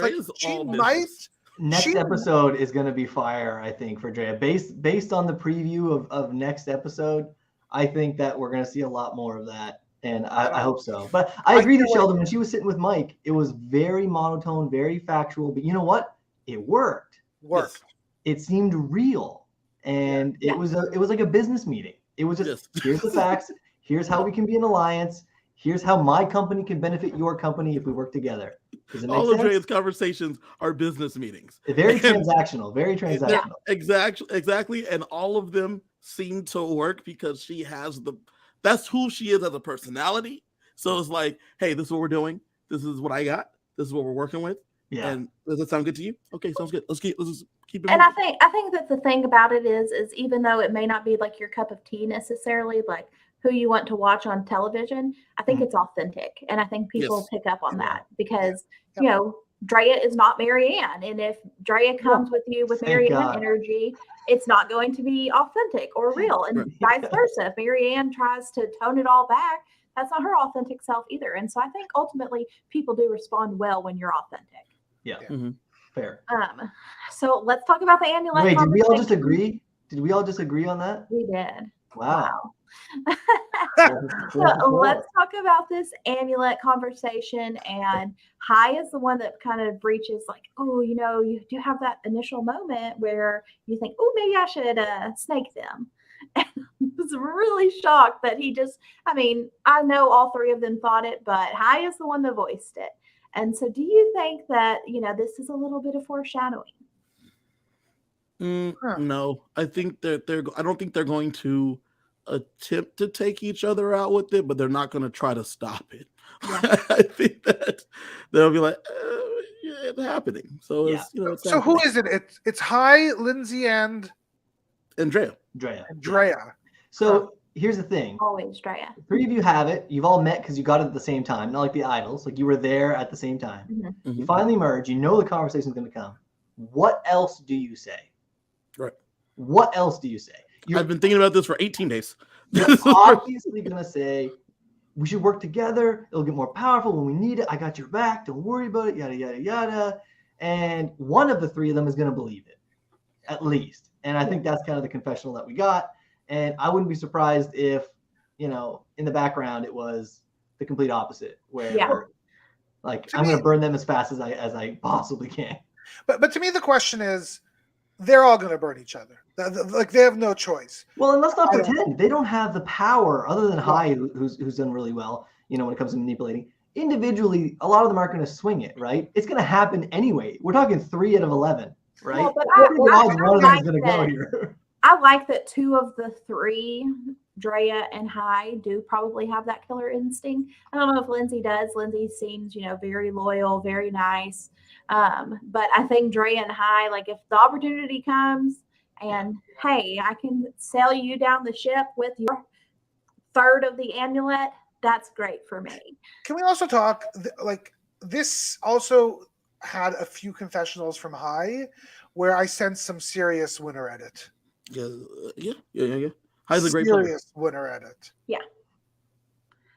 Next episode is going to be fire, I think, for Drea. Based on the preview of next episode, I think that we're going to see a lot more of that. And I hope so. But I agree with Sheldon. When she was sitting with Mike, it was very monotone, very factual. But you know what? It worked. It seemed real. And it was like a business meeting. It was just, here's the facts. Here's how we can be an alliance. Here's how my company can benefit your company if we work together. Does it make sense? All of Dre's conversations are business meetings. Very transactional. Very transactional. Exactly. And all of them seem to work because she has that's who she is as a personality. So it's like, hey, this is what we're doing. This is what I got. This is what we're working with. Yeah. And does that sound good to you? Okay, sounds good. Let's keep it. And moving. I think that the thing about it is even though it may not be like your cup of tea necessarily, like who you want to watch on television, I think it's authentic. And I think people pick up on that because, you know, Drea is not Marianne. And if Drea comes with you with Marianne energy, it's not going to be authentic or real. And vice versa. If Marianne tries to tone it all back, that's not her authentic self either. And so I think ultimately people do respond well when you're authentic. Yeah. Mm-hmm. Fair. So let's talk about the amulet. Wait, did we all just agree? Did we all just agree on that? We did. Wow. So let's talk about this amulet conversation. And Hai is the one that kind of breaches like, oh, you know, you do have that initial moment where you think, oh, maybe I should snake them. And I was really shocked that I know all three of them thought it, but Hai is the one that voiced it. And so do you think that, you know, this is a little bit of foreshadowing? No, I think that I don't think they're going to attempt to take each other out with it, but they're not going to try to stop it. Yeah. I think that they'll be like, it's happening. So it's, you know, it's so who is it? It's Hai, Lindsay, and Drea. So here's the thing. Always Drea. Three of you have it. You've all met because you got it at the same time, not like the idols. Like you were there at the same time. Mm-hmm. You finally merge. You know the conversation's going to come. What else do you say? Right. What else do you say? I've been thinking about this for 18 days. You're obviously going to say, we should work together. It'll get more powerful when we need it. I got your back. Don't worry about it. Yada, yada, yada. And one of the three of them is going to believe it, at least. And I think that's kind of the confessional that we got. And I wouldn't be surprised if, you know, in the background, it was the complete opposite, where like, I'm going to burn them as fast as I possibly can. But to me, the question is, they're all going to burn each other. Like they have no choice. Well, and let's not pretend they don't have the power other than Hai, who's done really well, you know, when it comes to manipulating. Individually, a lot of them aren't going to swing it, right? It's going to happen anyway. We're talking 3 out of 11, right? Well, but one of them is going to go here. I like that 2 of the 3, Drea and Hai, do probably have that killer instinct. I don't know if Lindsay does. Lindsay seems, you know, very loyal, very nice. But I think Drea and Hai, like if the opportunity comes and hey, I can sail you down the ship with your third of the amulet, that's great for me. Can we also talk like this also had a few confessionals from Hai where I sensed some serious winner edit. Yeah. Hai's a great player. Serious winner edit. Yeah.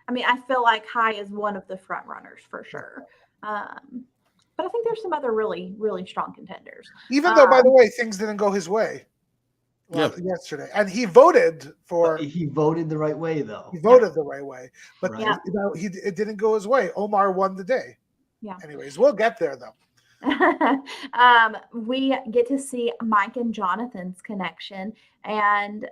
I mean, I feel like Hai is one of the front runners for sure. But I think there's some other really, really strong contenders. Even though, by the way, things didn't go his way. yesterday, and he voted for. But he voted the right way, though. He voted the right way, but Right. it didn't go his way. Omar won the day. Yeah. Anyways, we'll get there though. We get to see Mike and Jonathan's connection, and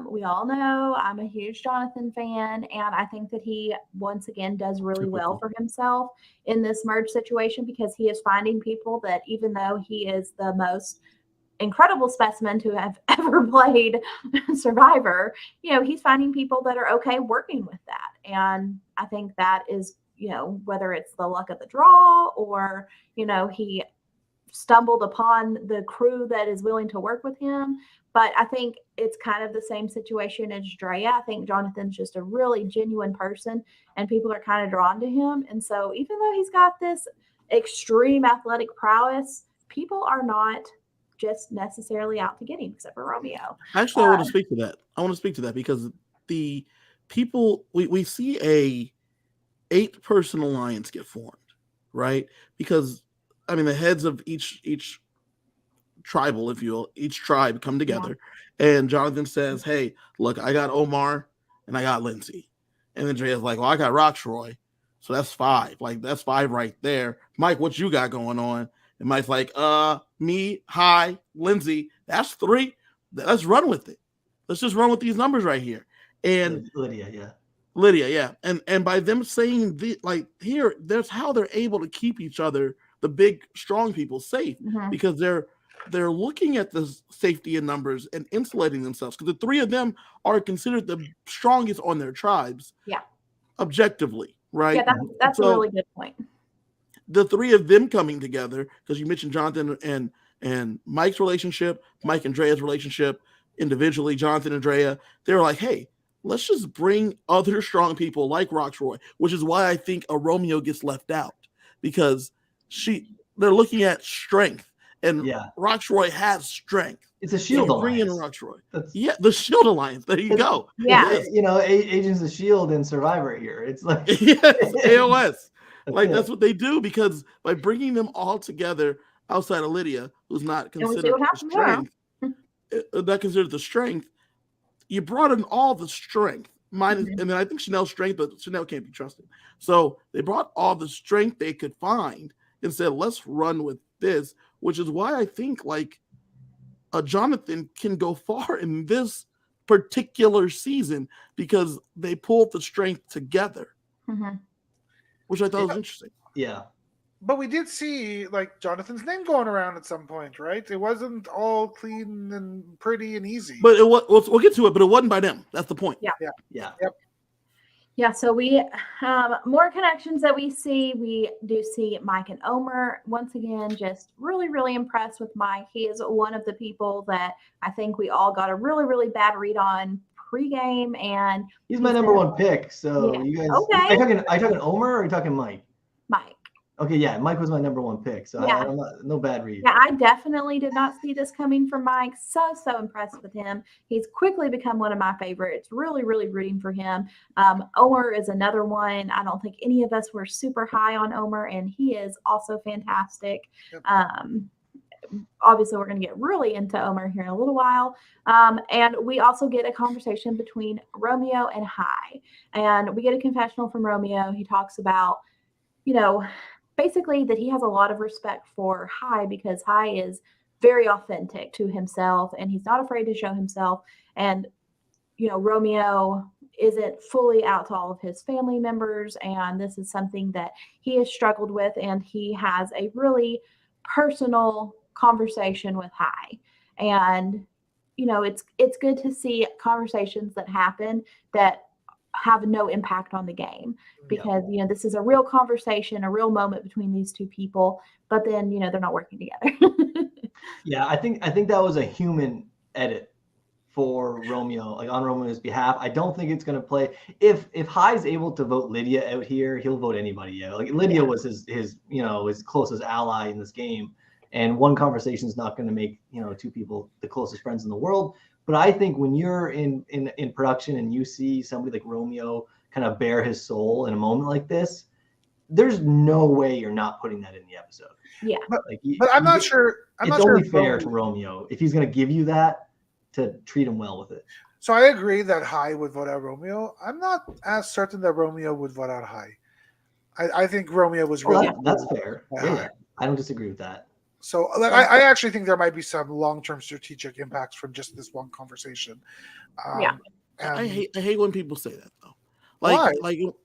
we all know I'm a huge Jonathan fan, and I think that he once again does really well for himself in this merge situation, because he is finding people that, even though he is the most incredible specimen to have ever played Survivor, he's finding people that are okay working with that. And I think that is, whether it's the luck of the draw or, he stumbled upon the crew that is willing to work with him. But I think it's kind of the same situation as Drea. I think Jonathan's just a really genuine person, and people are kind of drawn to him. And so even though he's got this extreme athletic prowess, people are not just necessarily out to get him, except for Romeo. Actually, I want to speak to that. Because the people, we see a 8-person alliance get formed, right? Because the heads of each tribal, if you will, each tribe come together, and Jonathan says, "Hey, look, I got Omar and I got Lindsay," and then Drea's like, "Well, I got Roxroy, so that's 5. Like, that's 5 right there. Mike, what you got going on?" And Mike's like, "Me, hi, Lindsay, that's 3. Let's run with it. Let's just run with these numbers right here." And Lydia, yeah. And by them saying here, that's how they're able to keep each other, the big, strong people, safe, because they're looking at the safety in numbers and insulating themselves, because the 3 of them are considered the strongest on their tribes. Yeah. Objectively, right? Yeah, that's a really good point. The 3 of them coming together, because you mentioned Jonathan and Mike's relationship, Mike and Drea's relationship individually, Jonathan and Drea, they're like, hey, let's just bring other strong people like Roxroy, which is why I think a Romeo gets left out, because they're looking at strength, and Roxroy has strength. It's a shield alliance. Bring in Roxroy. The shield alliance. There you go. Yeah. Agents of S.H.I.E.L.D. and Survivor here. It's like AOS. That's what they do, because by bringing them all together outside of Lydia, who's not considered the strength, you brought in all the strength. And then I think Chanel's strength, but Chanel can't be trusted. So they brought all the strength they could find and said, let's run with this, which is why I think Jonathan can go far in this particular season, because they pulled the strength together, which I thought was interesting. Yeah. But we did see Jonathan's name going around at some point, right? It wasn't all clean and pretty and easy. But we'll get to it, but it wasn't by them. That's the point. Yeah, so we more connections that we see. We do see Mike and Omer once again, just really, really impressed with Mike. He is one of the people that I think we all got a really, really bad read on pregame, and he's my number 1 pick. So you guys, are you talking Omer or are you talking Mike? Mike. Okay, yeah, Mike was my number 1 pick, so I'm not, no bad read. Yeah, I definitely did not see this coming from Mike. So impressed with him. He's quickly become one of my favorites. Really, really rooting for him. Omer is another one. I don't think any of us were super high on Omer, and he is also fantastic. Yep. Obviously, we're going to get really into Omer here in a little while. And we also get a conversation between Romeo and Hai. And we get a confessional from Romeo. He talks about, basically that he has a lot of respect for Hai, because Hai is very authentic to himself and he's not afraid to show himself. And, Romeo isn't fully out to all of his family members. And this is something that he has struggled with. And he has a really personal conversation with Hai. And, it's good to see conversations that happen that have no impact on the game, because this is a real conversation, a real moment between these 2 people, but then they're not working together. Yeah, I think that was a human edit for Romeo, on Romeo's behalf. I don't think it's going to play. If Hai's able to vote Lydia out here, he'll vote anybody out. Lydia was his closest ally in this game, and one conversation is not going to make 2 people the closest friends in the world. But I think when you're in production and you see somebody like Romeo kind of bare his soul in a moment like this, there's no way you're not putting that in the episode. Yeah. But I'm not sure. It's only fair to Romeo if he's going to give you that. to treat him well with it. So I agree that Hai would vote out Romeo. I'm not as certain that Romeo would vote out Hai. I think Romeo was really that's fair. Yeah, I don't disagree with that. So I actually think there might be some long-term strategic impacts from just this one conversation. I hate when people say that though. Why?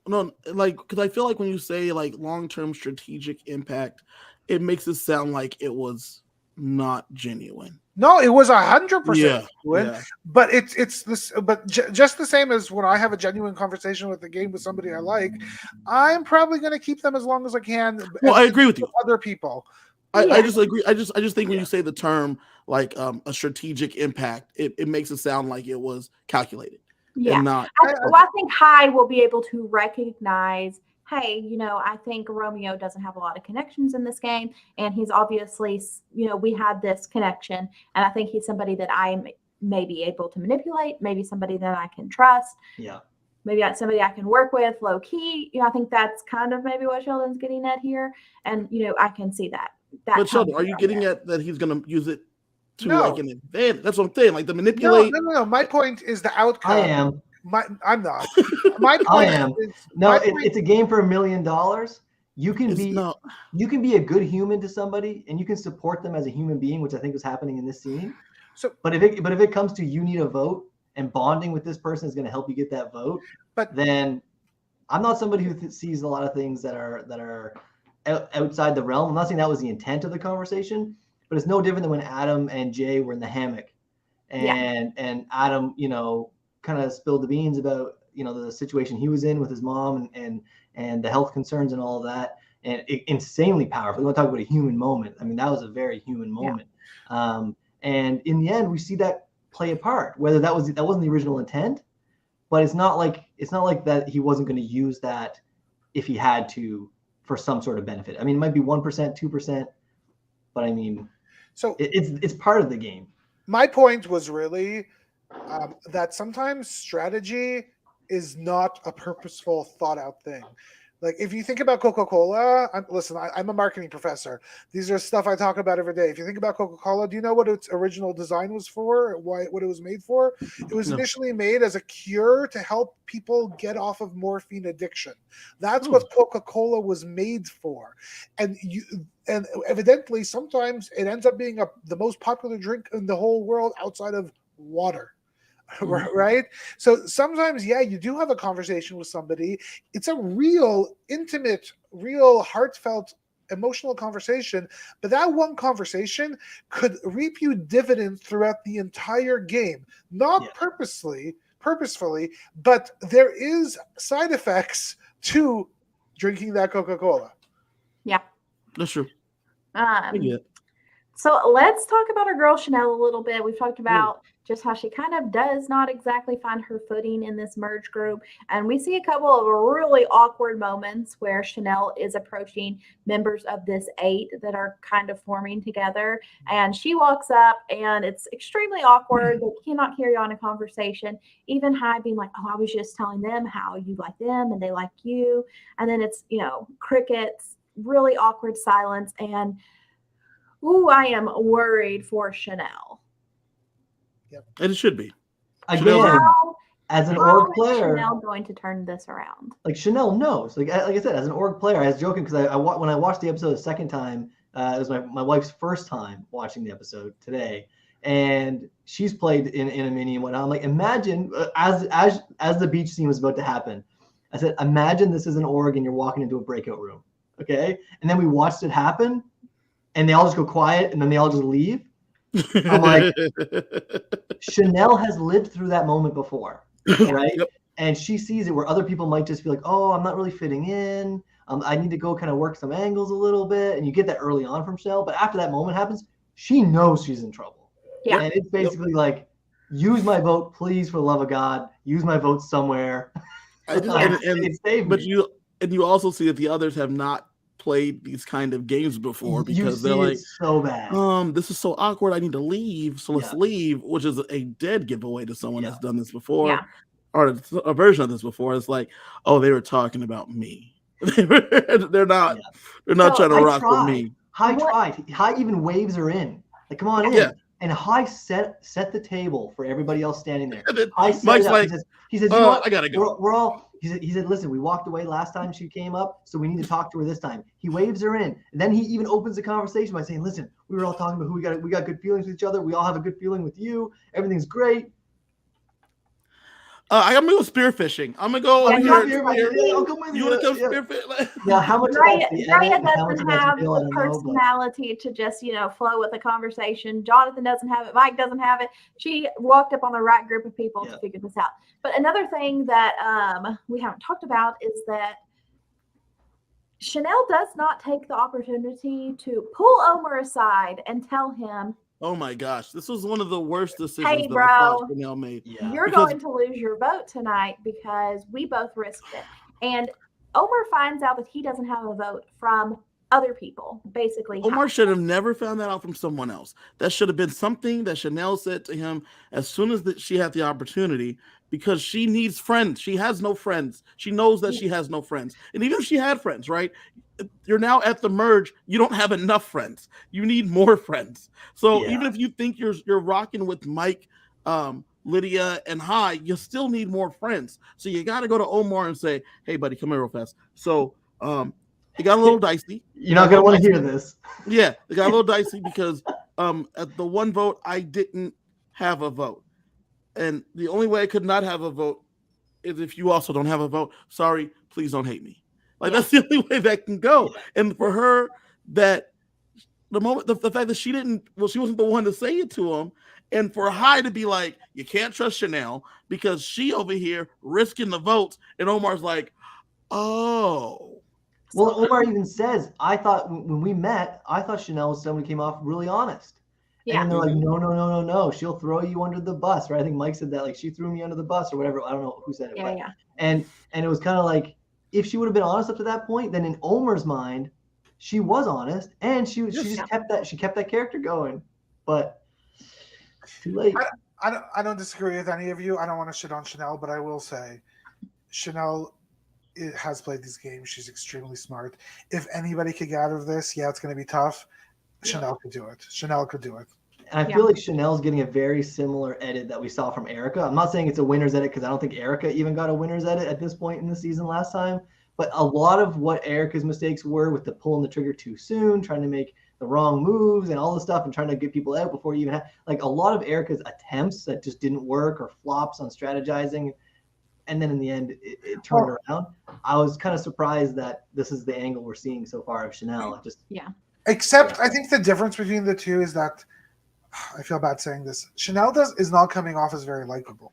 Because I feel like when you say like long-term strategic impact, it makes it sound like it was not genuine. No, it was 100% genuine. Yeah. But it's this. But just the same as when I have a genuine conversation with the game with somebody I like, I'm probably going to keep them as long as I can. Well, I agree with you. Other people. I just agree. I just think when you say the term like a strategic impact, it makes it sound like it was calculated. Yeah. And not. I think Hai will be able to recognize, hey, I think Romeo doesn't have a lot of connections in this game, and he's obviously, we had this connection, and I think he's somebody that I may be able to manipulate, maybe somebody that I can trust. Yeah. Maybe that's somebody I can work with low key. I think that's kind of maybe what Sheldon's getting at here, and I can see that. But Sheldon, are you getting at that he's going to use it to like an advantage? That's what I'm saying. Like the manipulate. No. My point is the outcome. I am. I'm not. My point is it's a game for $1 million. You can be a good human to somebody, and you can support them as a human being, which I think is happening in this scene. So, but if it comes to you need a vote and bonding with this person is going to help you get that vote, then I'm not somebody who sees a lot of things that are outside the realm. I'm not saying that was the intent of the conversation, but it's no different than when Adam and Jay were in the hammock, and Adam, kind of spilled the beans about the situation he was in with his mom and the health concerns and all of that, and insanely powerful. We want to talk about a human moment. I mean, that was a very human moment. And in the end, we see that play a part. Whether that wasn't the original intent, but it's not like that he wasn't going to use that if he had to for some sort of benefit. I mean, it might be 1%, 2%, but I mean, so it's part of the game. My point was really that sometimes strategy is not a purposeful, thought out thing. Like if you think about Coca-Cola, I'm a marketing professor. These are stuff I talk about every day. If you think about Coca-Cola, do you know what its original design was for? What it was made for? It was initially made as a cure to help people get off of morphine addiction. That's what Coca-Cola was made for. And evidently, sometimes it ends up being the most popular drink in the whole world outside of water. Right? So sometimes, you do have a conversation with somebody. It's a real intimate, real heartfelt, emotional conversation. But that one conversation could reap you dividends throughout the entire game. Not purposefully, but there is side effects to drinking that Coca-Cola. Yeah. That's true. So let's talk about our girl Chanel a little bit. We've talked about just how she kind of does not exactly find her footing in this merge group. And we see a couple of really awkward moments where Chanel is approaching members of this 8 that are kind of forming together. And she walks up and it's extremely awkward. They cannot carry on a conversation. Even Hai being like, I was just telling them how you like them and they like you. And then it's, crickets, really awkward silence. And I am worried for Chanel. Yep. And it should be. Again, as an org player, Chanel going to turn this around. Like Chanel knows. Like I said, as an org player, I was joking because when I watched the episode the second time, it was my wife's first time watching the episode today, and she's played in a mini and whatnot. I'm like, imagine as the beach scene was about to happen, I said, imagine this is an org and you're walking into a breakout room, okay? And then we watched it happen, and they all just go quiet, and then they all just leave. I'm like, Chanel has lived through that moment before, right? Yep. And she sees it where other people might just be like, oh, I'm not really fitting in. I need to go kind of work some angles a little bit. And you get that early on from Chanel. But after that moment happens, she knows she's in trouble. Yeah. And it's basically like, use my vote, please, for the love of God. Use my vote somewhere. But you also see that the others have not played these kind of games before because they're like, so bad. This is so awkward. I need to leave, so let's leave, which is a dead giveaway to someone that's done this before, or a version of this before. It's like, oh, they were talking about me. they're not trying to rock with me. Hai tried. Hai even waves her in. Like, come on in. And High set the table for everybody else standing there. High set it up. Like, he says, you know what? I gotta go. We're all. He said, listen, we walked away last time she came up, so we need to talk to her this time. He waves her in, and then he even opens the conversation by saying, listen, we were all talking about who we got good feelings with each other. We all have a good feeling with you. Everything's great. I'm gonna go spearfishing. I'm gonna go over here. I'll come with you want to come spearfish? Now, how much Raya doesn't have the personality to just, flow with the conversation. Jonathan doesn't have it. Mike doesn't have it. She walked up on the right group of people to figure this out. But another thing that we haven't talked about is that Chanel does not take the opportunity to pull Omar aside and tell him, oh my gosh, this was one of the worst decisions hey, that bro, I thought Chanel made. Yeah. You're going to lose your vote tonight because we both risked it. And Omar finds out that he doesn't have a vote from other people, basically. Omar should have never found that out from someone else. That should have been something that Chanel said to him as soon as she had the opportunity, because she needs friends. She has no friends. She knows that she has no friends. And even if she had friends, right? You're now at the merge. You don't have enough friends. You need more friends. So even if you think you're rocking with Mike, Lydia, and High, you still need more friends. So you got to go to Omar and say, hey, buddy, come here real fast. So it got a little dicey. You're not going to want to hear this. Yeah, it got a little dicey because at the one vote, I didn't have a vote. And the only way I could not have a vote is if you also don't have a vote. Sorry, please don't hate me. Like, that's the only way that can go. And for her, that the moment, the fact that she wasn't the one to say it to him. And for High to be like, you can't trust Chanel because she over here risking the votes. And Omar's like, oh. Well, Omar even says, I thought when we met, I thought Chanel was someone who came off really honest. Yeah. And they're like, no. She'll throw you under the bus, right? I think Mike said that, like, she threw me under the bus or whatever. I don't know who said it. Yeah. And it was kind of like, if she would have been honest up to that point, then in Omar's mind, she was honest, and she just kept that character going. But too late. I don't disagree with any of you. I don't want to shit on Chanel, but I will say, Chanel has played these games. She's extremely smart. If anybody could get out of this, it's going to be tough. Chanel could do it. Chanel could do it. And I feel like Chanel's getting a very similar edit that we saw from Erica. I'm not saying it's a winner's edit because I don't think Erica even got a winner's edit at this point in the season last time. But a lot of what Erica's mistakes were with the pulling the trigger too soon, trying to make the wrong moves and all this stuff and trying to get people out before you even have, like, a lot of Erica's attempts that just didn't work or flops on strategizing. And then in the end, it turned around. I was kind of surprised that this is the angle we're seeing so far of Chanel. Except I think the difference between the two is that, I feel bad saying this, Chanel is not coming off as very likable.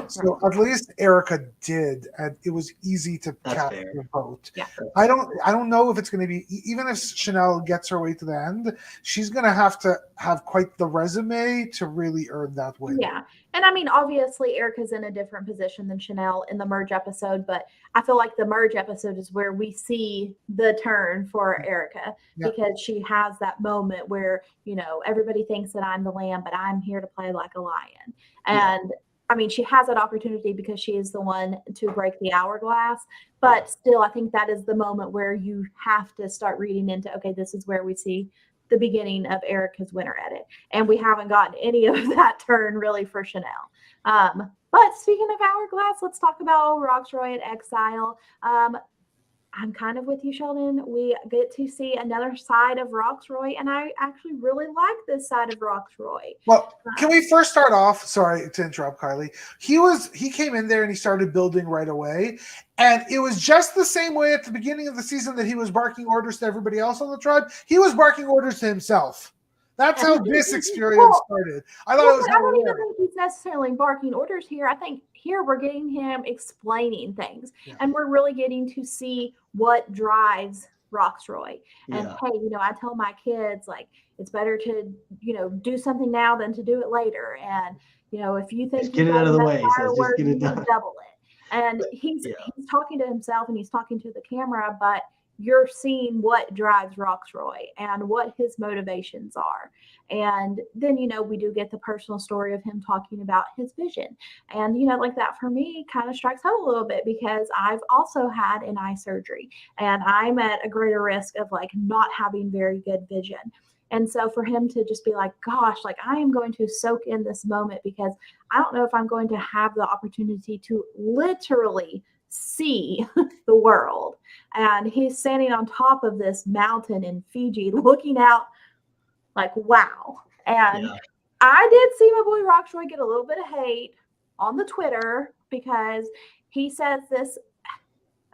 So at least Erica did, and it was easy to cast the vote. Yeah. I don't know if it's going to be, even if Chanel gets her way to the end, she's going to have quite the resume to really earn that win. Yeah. And I mean, obviously Erica's in a different position than Chanel in the merge episode, but I feel like the merge episode is where we see the turn for Erica because she has that moment where, everybody thinks that I'm the lamb, but I'm here to play like a lion. And I mean, she has that opportunity because she is the one to break the hourglass, but still, I think that is the moment where you have to start reading into, okay, this is where we see the beginning of Erica's winner edit. And we haven't gotten any of that turn really for Chanel. But speaking of hourglass, let's talk about Roxroy at Exile. I'm kind of with you, Sheldon. We get to see another side of Roxroy, and I actually really like this side of Roxroy. Well, can we first start off? Sorry to interrupt, Kylie. He came in there and he started building right away, and it was just the same way at the beginning of the season that he was barking orders to everybody else on the tribe. He was barking orders to himself. That's how this experience started. I don't even think he's necessarily barking orders here. I think here we're getting him explaining things, and we're really getting to see what drives Roxroy. And hey, I tell my kids, like, it's better to, do something now than to do it later. And, if you think just get it out of the way, so just get it done. Double it. And he's talking to himself and he's talking to the camera, but you're seeing what drives Roxroy and what his motivations are. And then, we do get the personal story of him talking about his vision. And, like that for me kind of strikes home a little bit because I've also had an eye surgery and I'm at a greater risk of like not having very good vision. And so for him to just be like, gosh, like I am going to soak in this moment because I don't know if I'm going to have the opportunity to literally see the world. And he's standing on top of this mountain in Fiji looking out like, wow. And I did see my boy Rocksroy get a little bit of hate on the Twitter because he says this,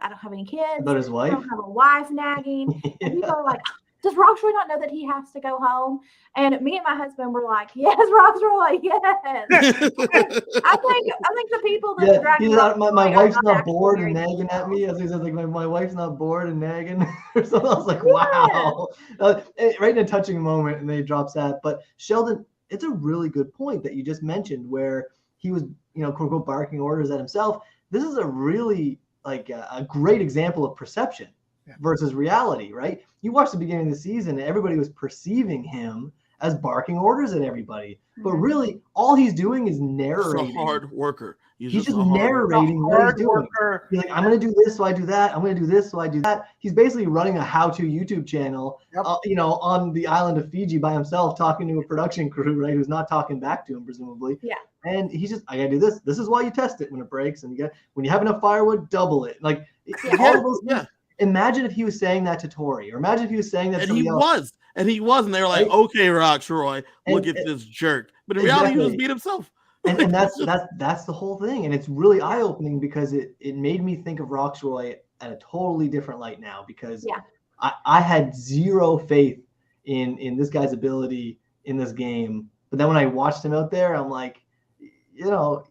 I don't have any kids. About his wife? I don't have a wife nagging. And people are like, does Rocksroy not know that he has to go home? And me and my husband were like, yes, Rocksroy, yes. I think the people that my wife's not bored and nagging at me. As he says, like my wife's not bored and nagging or something. I was like, wow. Right in a touching moment, and then he drops that. But Sheldon, it's a really good point that you just mentioned where he was, quote unquote, barking orders at himself. This is a really like a great example of perception versus reality, right? You watch the beginning of the season and everybody was perceiving him as barking orders at everybody. But really, all he's doing is narrating. He's a hard worker. He's just narrating what he's doing. He's like, I'm going to do this, so I do that. I'm going to do this, so I do that. He's basically running a how-to YouTube channel, on the island of Fiji by himself, talking to a production crew, right, who's not talking back to him, presumably. Yeah. And he's just, I got to do this. This is why you test it when it breaks. And when you have enough firewood, double it. Like, all of those things. Imagine if he was saying that to Tori, or imagine if he was saying that to somebody else. And he was, and they were like, okay, Rocksroy, look at this jerk. But in reality, he was beat himself. and that's the whole thing. And it's really eye-opening because it made me think of Rocksroy at a totally different light now, because I had zero faith in this guy's ability in this game. But then when I watched him out there, I'm like, he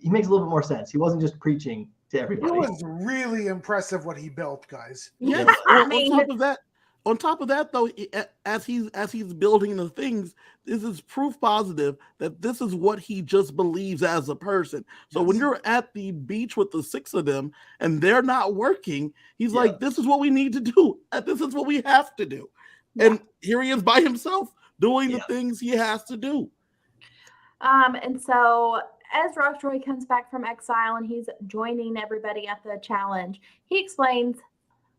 makes a little bit more sense. He wasn't just preaching to everybody. It was really impressive what he built, guys. Yeah. On top of that, though, as he's building the things, this is proof positive that this is what he just believes as a person. So when you're at the beach with the 6 of them and they're not working, he's like, this is what we need to do. This is what we have to do. And here he is by himself doing the things he has to do. And so as Rocksroy comes back from exile and he's joining everybody at the challenge, he explains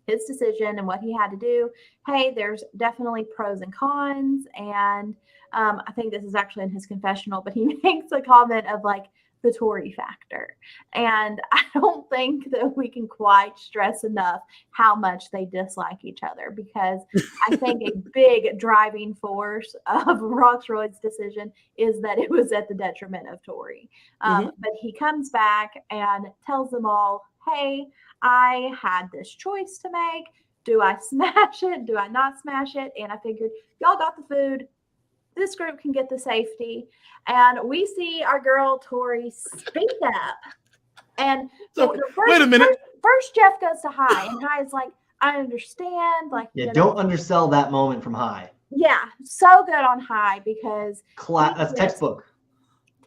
his decision and what he had to do. Hey, there's definitely pros and cons. And I think this is actually in his confessional, but he makes a comment of like the Tori factor. And I don't think that we can quite stress enough how much they dislike each other, because I think a big driving force of Rocksroy's decision is that it was at the detriment of Tori. But he comes back and tells them all, hey, I had this choice to make. Do I smash it? Do I not smash it? And I figured y'all got the food. This group can get the safety. And we see our girl Tori speak up. And so wait a minute. First Jeff goes to High, and High is like, I understand. Like, don't undersell that moment from High. Yeah, so good on High because that's textbook.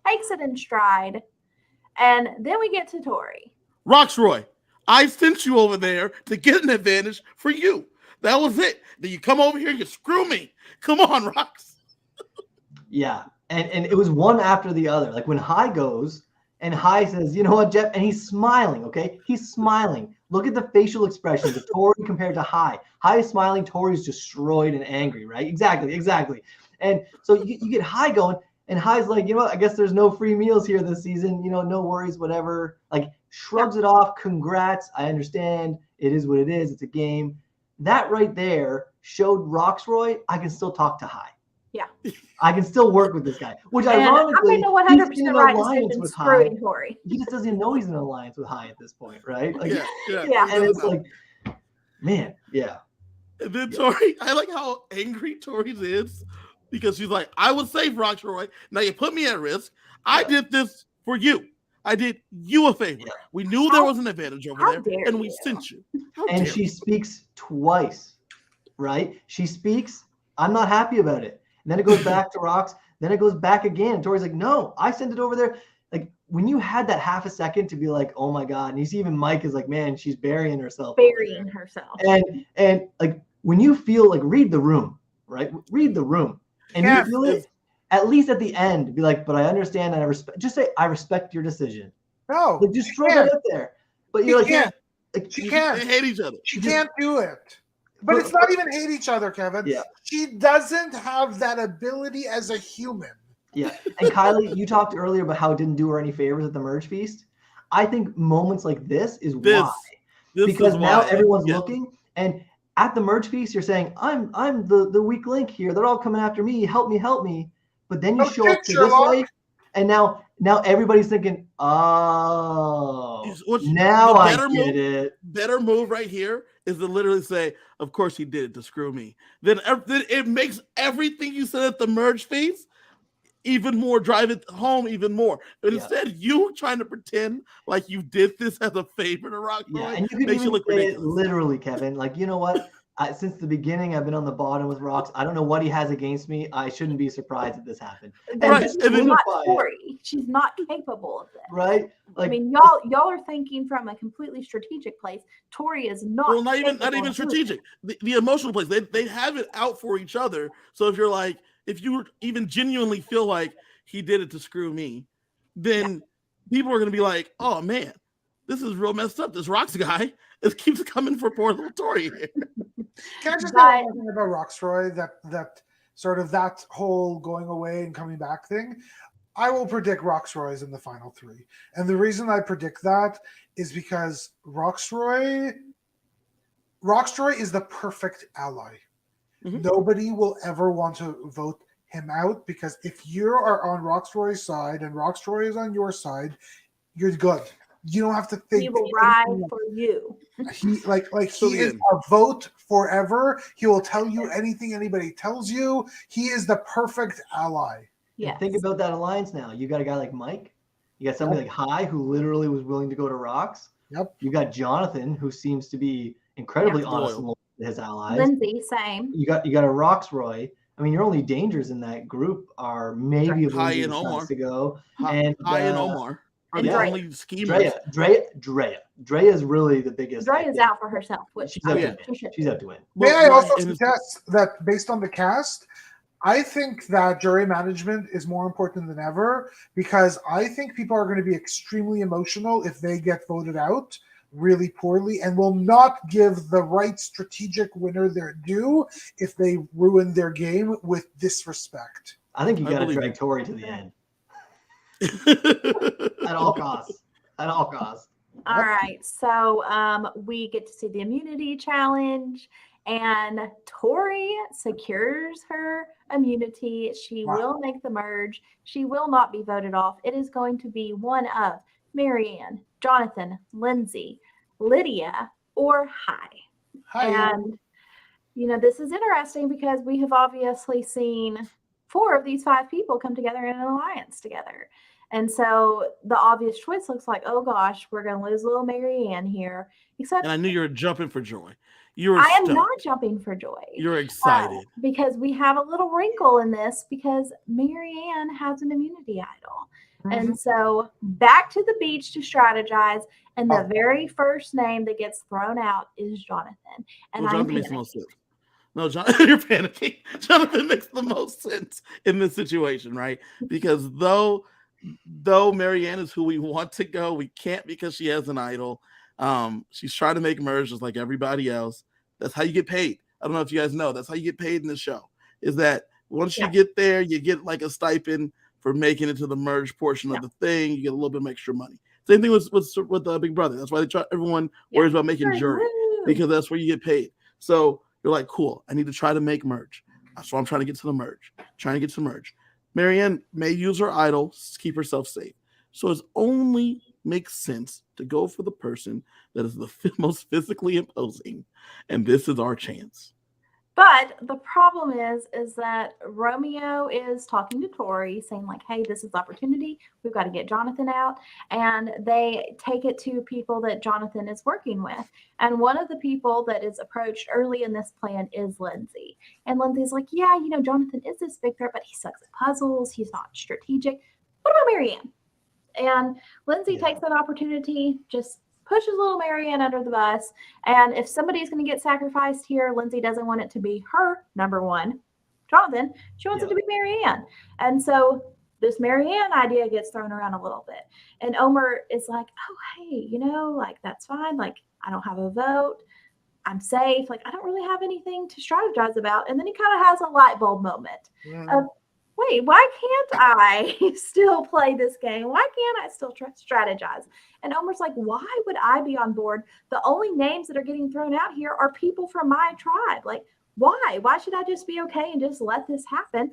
Takes it in stride. And then we get to Tori. Rocksroy, I sent you over there to get an advantage for you. That was it. Then you come over here, you screw me. Come on, Rocks. Yeah. And it was one after the other. Like when High goes and High says, you know what, Jeff? And he's smiling, okay? He's smiling. Look at the facial expressions of Tori compared to High. High is smiling. Tori's destroyed and angry, right? Exactly. And so you get High going, and High's like, you know what? I guess there's no free meals here this season. No worries, whatever. Like, shrugs it off. Congrats. I understand. It is what it is. It's a game. That right there showed Rocksroy, I can still talk to High. Yeah. I can still work with this guy. Which ironically, I made the 100% right decision screwing Tori. He just doesn't even know he's in an alliance with High at this point, right? Like, yeah. And it's like, man, yeah. And then Tori, I like how angry Tori is, because she's like, I was safe, Rocksroy. Now you put me at risk. I did this for you. I did you a favor. Yeah. We knew there was an advantage over there, and we sent you. And she speaks twice, right? She speaks, I'm not happy about it. And then it goes back to Rocks. Then it goes back again. Tori's like, no, I sent it over there. Like, when you had that half a second to be like, oh my God. And you see even Mike is like, man, she's burying herself. And like, when you feel like, read the room, right? Read the room. And you feel it, at least at the end, be like, but I understand and I respect. Just say, I respect your decision. No. Like, just throw that out there. But you're like, she can't. They hate each other. She can't do it. But it's not even hate each other, Kevin. Yeah. She doesn't have that ability as a human. Yeah. And Kiley, you talked earlier about how it didn't do her any favors at the merge feast. I think moments like this is why. Because now everyone's looking, and at the merge feast, you're saying, I'm the weak link here. They're all coming after me. Help me. But then you show up to this way, and now everybody's thinking, oh, now I get it. Better move right here is to literally say, of course he did it to screw me. Then it makes everything you said at the merge feast even more, drive it home even more. But instead, you trying to pretend like you did this as a favor to Rocksroy. Yeah, and you can even look say ridiculous. It literally, Kevin. Like, you know what? Since the beginning, I've been on the bottom with Rox. I don't know what he has against me. I shouldn't be surprised if this happened. Right. She's not Tori. She's not capable of this. Right. Like, I mean, y'all are thinking from a completely strategic place. Tori is not. Well, not even strategic. The emotional place. They have it out for each other. So if you even genuinely feel like he did it to screw me, then people are going to be like, oh man, this is real messed up. This Rox guy, it keeps coming for poor little Tori here. Can I just say one thing about Rocksroy, that sort of that whole going away and coming back thing? I will predict Rocksroy is in the final 3. And the reason I predict that is because Rocksroy is the perfect ally. Mm-hmm. Nobody will ever want to vote him out, because if you are on Rocksroy's side and Rocksroy is on your side, you're good. You don't have to think. He will ride for you. He is a vote forever. He will tell you anything anybody tells you. He is the perfect ally. Yeah. Think about that alliance now. You got a guy like Mike. You got somebody like High, who literally was willing to go to Rox. Yep. You got Jonathan, who seems to be incredibly honest with his allies. Lindsay, same. You got a Rocksroy. I mean, your only dangers in that group are maybe High and Omar to go, and Omar. Are the only schemers. Drea is really the biggest. Drea is out for herself. She's out to win. May I also suggest that based on the cast, I think that jury management is more important than ever, because I think people are going to be extremely emotional if they get voted out really poorly, and will not give the right strategic winner their due if they ruin their game with disrespect. I think you got to drag Tori to the end. At all costs. All right. So we get to see the immunity challenge, and Tori secures her immunity. She will make the merge. She will not be voted off. It is going to be one of Marianne, Jonathan, Lindsay, Lydia, or High. And, this is interesting because we have obviously seen 4 of these 5 people come together in an alliance together. And so the obvious choice looks like, oh gosh, we're going to lose little Marianne here. And I knew you were jumping for joy. I am not jumping for joy. You're excited. Because we have a little wrinkle in this, because Marianne has an immunity idol. Mm-hmm. And so back to the beach to strategize. And the very first name that gets thrown out is Jonathan. And Jonathan makes the most sense. No, Jonathan, you're panicking. Jonathan makes the most sense in this situation, right? Because though Marianne is who we want to go, we can't, because she has an idol. She's trying to make merge just like everybody else. That's how you get paid. I don't know if you guys know. That's how you get paid in this show. Is that once you get there, you get like a stipend for making it to the merge portion of the thing. You get a little bit of extra money. Same thing with Big Brother. That's why everyone worries about making jury, because that's where you get paid. So you're like, cool, I need to try to make merge. So I'm trying to get to the merge. Marianne may use her idol to keep herself safe. So it only makes sense to go for the person that is the most physically imposing. And this is our chance. But the problem is that Romeo is talking to Tori, saying like, hey, this is opportunity. We've got to get Jonathan out. And they take it to people that Jonathan is working with. And one of the people that is approached early in this plan is Lindsay. And Lindsay's like, yeah, Jonathan is this big threat, but he sucks at puzzles. He's not strategic. What about Marianne? And Lindsay takes that opportunity, just pushes little Marianne under the bus. And if somebody's going to get sacrificed here, Lindsay doesn't want it to be her, number one, Jonathan. She wants it to be Marianne. And so this Marianne idea gets thrown around a little bit. And Omar is like, oh, hey, that's fine. Like, I don't have a vote. I'm safe. Like, I don't really have anything to strategize about. And then he kind of has a light bulb moment of, wait, why can't I still play this game? Why can't I still strategize? And Omer's like, why would I be on board? The only names that are getting thrown out here are people from my tribe. Like, why? Why should I just be okay and just let this happen?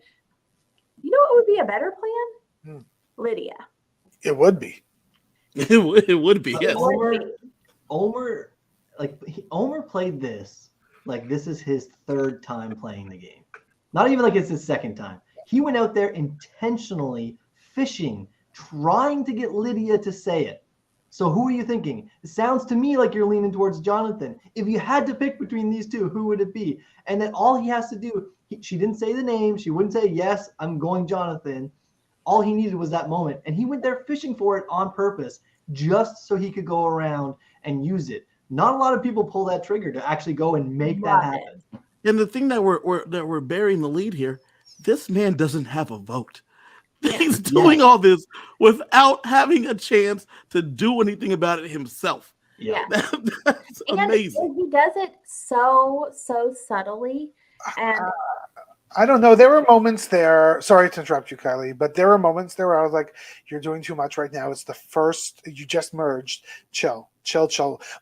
You know what would be a better plan? Lydia. It would be. It would be, yes. Omer played this like this is his third time playing the game. Not even like it's his second time. He went out there intentionally fishing, trying to get Lydia to say it. So who are you thinking? It sounds to me like you're leaning towards Jonathan. If you had to pick between these two, who would it be? And then all he has to do, she didn't say the name. She wouldn't say, yes, I'm going Jonathan. All he needed was that moment. And he went there fishing for it on purpose, just so he could go around and use it. Not a lot of people pull that trigger to actually go and make that happen. And the thing that we're burying the lead here, this man doesn't have a vote. He's doing all this without having a chance to do anything about it himself. Yeah. That's amazing. He does it so subtly. And I don't know. There were moments there. Sorry to interrupt you, Kiley, but there were moments there where I was like, you're doing too much right now. It's the first, you just merged. Chill.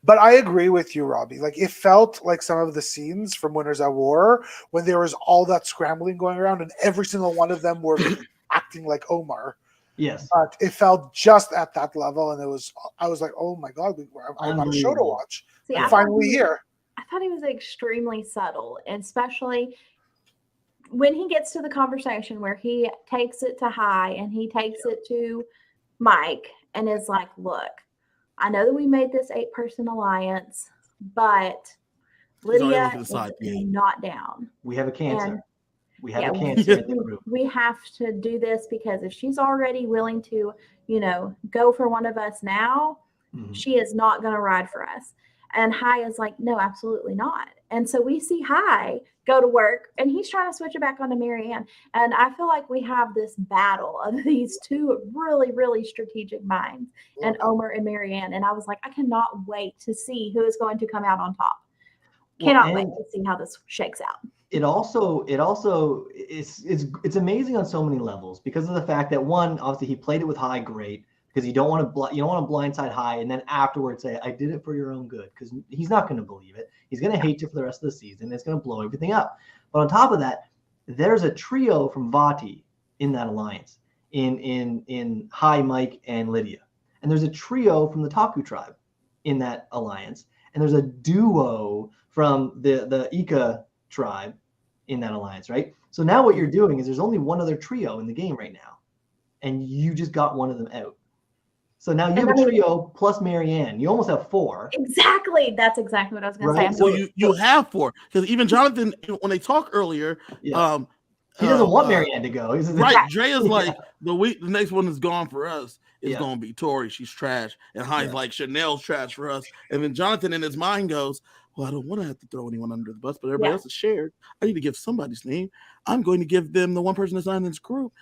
But I agree with you, Robbie. Like, it felt like some of the scenes from Winners at War when there was all that scrambling going around and every single one of them were acting like Omar. Yes. But it felt just at that level. And I was like, oh my God, I got a show to watch. See, I'm finally here. I thought he was extremely subtle, and especially when he gets to the conversation where he takes it to High and he takes it to Mike and is like, look, I know that we made this 8-person alliance, but Lydia is not down. We have a cancer. And we have a cancer in the group. We have to do this because if she's already willing to, go for one of us now, she is not going to ride for us. And High is like, no, absolutely not. And so we see High go to work and he's trying to switch it back onto Marianne. And I feel like we have this battle of these two really, really strategic minds, and Omer and Marianne. And I was like, I cannot wait to see who is going to come out on top. Cannot wait to see how this shakes out. It also it's amazing on so many levels because of the fact that one, obviously he played it with High great, because you don't want to blindside High and then afterwards say, I did it for your own good, because he's not going to believe it. He's going to hate you for the rest of the season. It's going to blow everything up. But on top of that, there's a trio from Vati in that alliance, in High, Mike, and Lydia. And there's a trio from the Taku tribe in that alliance. And there's a duo from the Ika tribe in that alliance, right? So now what you're doing is there's only one other trio in the game right now. And you just got one of them out. So now you have a trio plus Marianne. You almost have 4. Exactly. That's exactly what I was going to say. Well, you have 4 because even Jonathan, when they talked earlier, he doesn't want Marianne to go. Right. Dre is like, the next one is gone for us. It's going to be Tori. She's trash. And High's like, Chanel's trash for us. And then Jonathan in his mind goes, well, I don't want to have to throw anyone under the bus, but everybody else is shared. I need to give somebody's name. I'm going to give them the one person that's not in this group.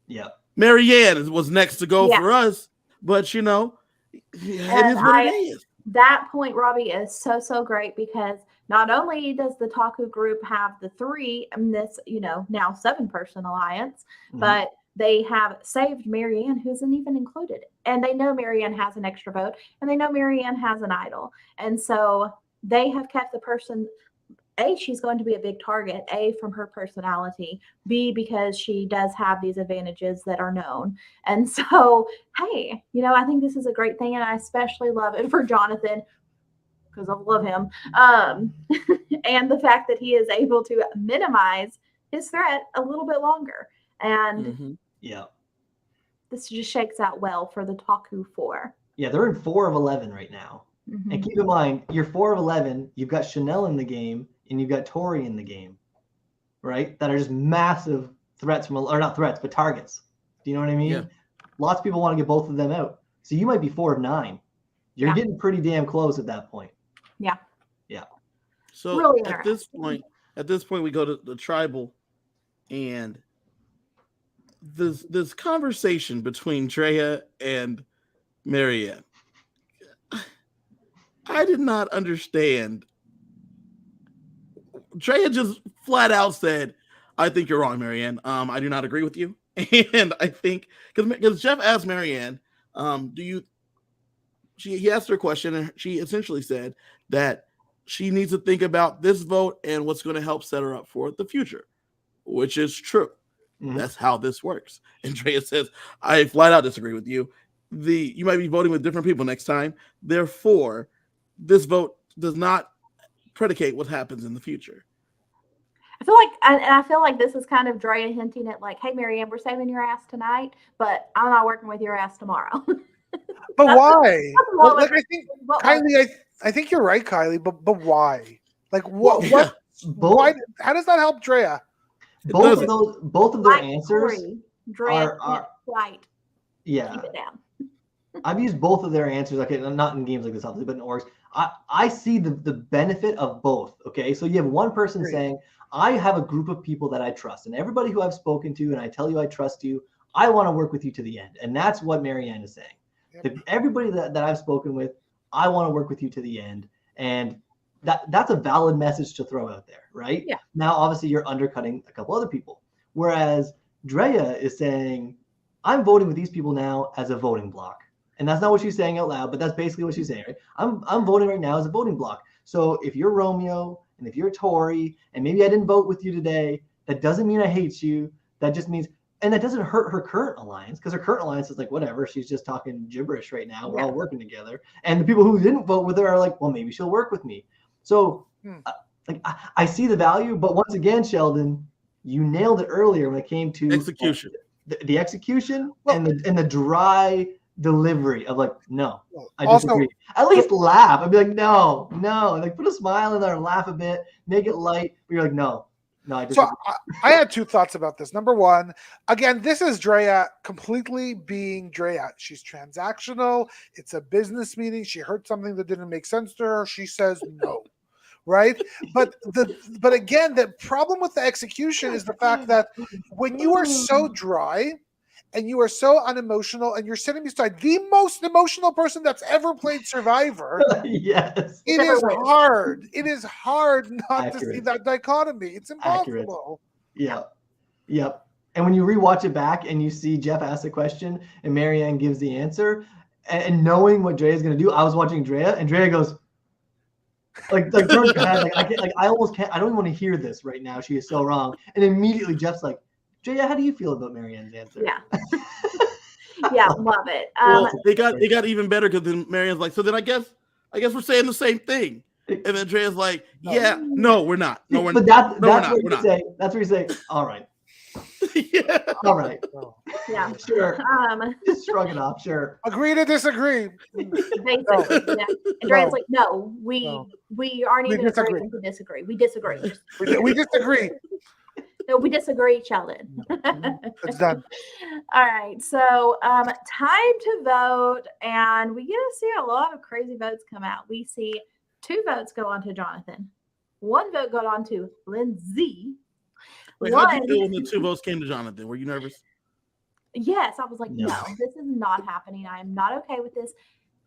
Yeah. Marianne was next to go for us. But, it is what it is. That point, Robbie, is so great because not only does the Taku group have the 3 in this, now 7-person alliance, but they have saved Marianne, who isn't even included. And they know Marianne has an extra vote, and they know Marianne has an idol. And so they have kept the person, A, she's going to be a big target, A, from her personality, B, because she does have these advantages that are known. And so, hey, I think this is a great thing. And I especially love it for Jonathan because I love him. And the fact that he is able to minimize his threat a little bit longer. And this just shakes out well for the Taku 4. Yeah, they're in 4 of 11 right now. And keep in mind, you're 4 of 11. You've got Chanel in the game. And you've got Tori in the game, right? That are just massive threats or not threats, but targets. Do you know what I mean? Yeah. Lots of people want to get both of them out. So you might be 4 of 9. You're getting pretty damn close at that point. Yeah. Yeah. So really at this point, we go to the tribal, and this conversation between Drea and Marianne. I did not understand Drea just flat out said, "I think you're wrong, Marianne. I do not agree with you." And I think because Jeff asked Marianne, "Do you?" He asked her a question, and she essentially said that she needs to think about this vote and what's going to help set her up for the future, which is true. Mm-hmm. That's how this works. And Drea says, "I flat out disagree with you. You might be voting with different people next time. Therefore, this vote does not predicate what happens in the future." I feel like this is kind of Drea hinting at like, "Hey, Marianne, we're saving your ass tonight, but I'm not working with your ass tomorrow." But why? Well, like, I think Kylie, I think you're right, Kylie. But why? Like, what? Yeah. Why? How does that help Drea? Both of their answers Drea quite. Yeah. Keep it down. I've used both of their answers. Okay, not in games like this, obviously, but in orgs. I see the benefit of both. Okay, so you have one person saying, "I have a group of people that I trust, and everybody who I've spoken to, and I tell you I trust you, I want to work with you to the end." And that's what Marianne is saying. Yep. Everybody that I've spoken with, I want to work with you to the end. And that's a valid message to throw out there, right? Yeah. Now, obviously, you're undercutting a couple other people. Whereas Drea is saying, "I'm voting with these people now as a voting block." And that's not what she's saying out loud, but that's basically what she's saying, right? I'm voting right now as a voting block. So if you're Romeo and if you're Tori, and maybe I didn't vote with you today, that doesn't mean I hate you. That just means, and that doesn't hurt her current alliance, because her current alliance is like, whatever, she's just talking gibberish right now. We're all working together. And the people who didn't vote with her are like, well, maybe she'll work with me. So I see the value, but once again, Sheldon, you nailed it earlier when it came to execution. The execution and the dry delivery of like, no, I disagree. At least laugh. I'd be like, no, like put a smile in there and laugh a bit, make it light. But you're like, no, I disagree. So I had two thoughts about this. Number one, again, this is Drea completely being Drea. She's transactional. It's a business meeting. She heard something that didn't make sense to her. She says no. Right. But again, the problem with the execution is the fact that when you are so dry and you are so unemotional and you're sitting beside the most emotional person that's ever played Survivor, yes, it is hard. It is hard not to see that dichotomy. It's impossible. Accurate. Yep. And when you rewatch it back and you see Jeff ask the question and Marianne gives the answer, and knowing what Drea is going to do, I was watching Drea and Drea goes, like turns her head, like I can't, like I almost can't. I don't even want to hear this right now. She is so wrong. And immediately Jeff's like, "Drea, how do you feel about Marianne's answer?" Yeah, yeah, love it. Well, it got even better because then Marianne's like, "So then I guess we're saying the same thing." And then Drea's like, "Yeah, no, we're not. No, we're but not. That's where you say, all right." Yeah. All right. Yeah. Sure. Just shrug it off. Sure. Agree to disagree. Basically, yeah. And Drea's like, "No, we aren't even agreeing to disagree. We disagree. We disagree." No, we disagree, Sheldon. It's done. All right. So time to vote. And we get to see a lot of crazy votes come out. We see 2 votes go on to Jonathan. 1 vote go on to Lindsay. Wait, how did you feel when the 2 votes came to Jonathan? Were you nervous? Yes. I was like, no, this is not happening. I am not okay with this.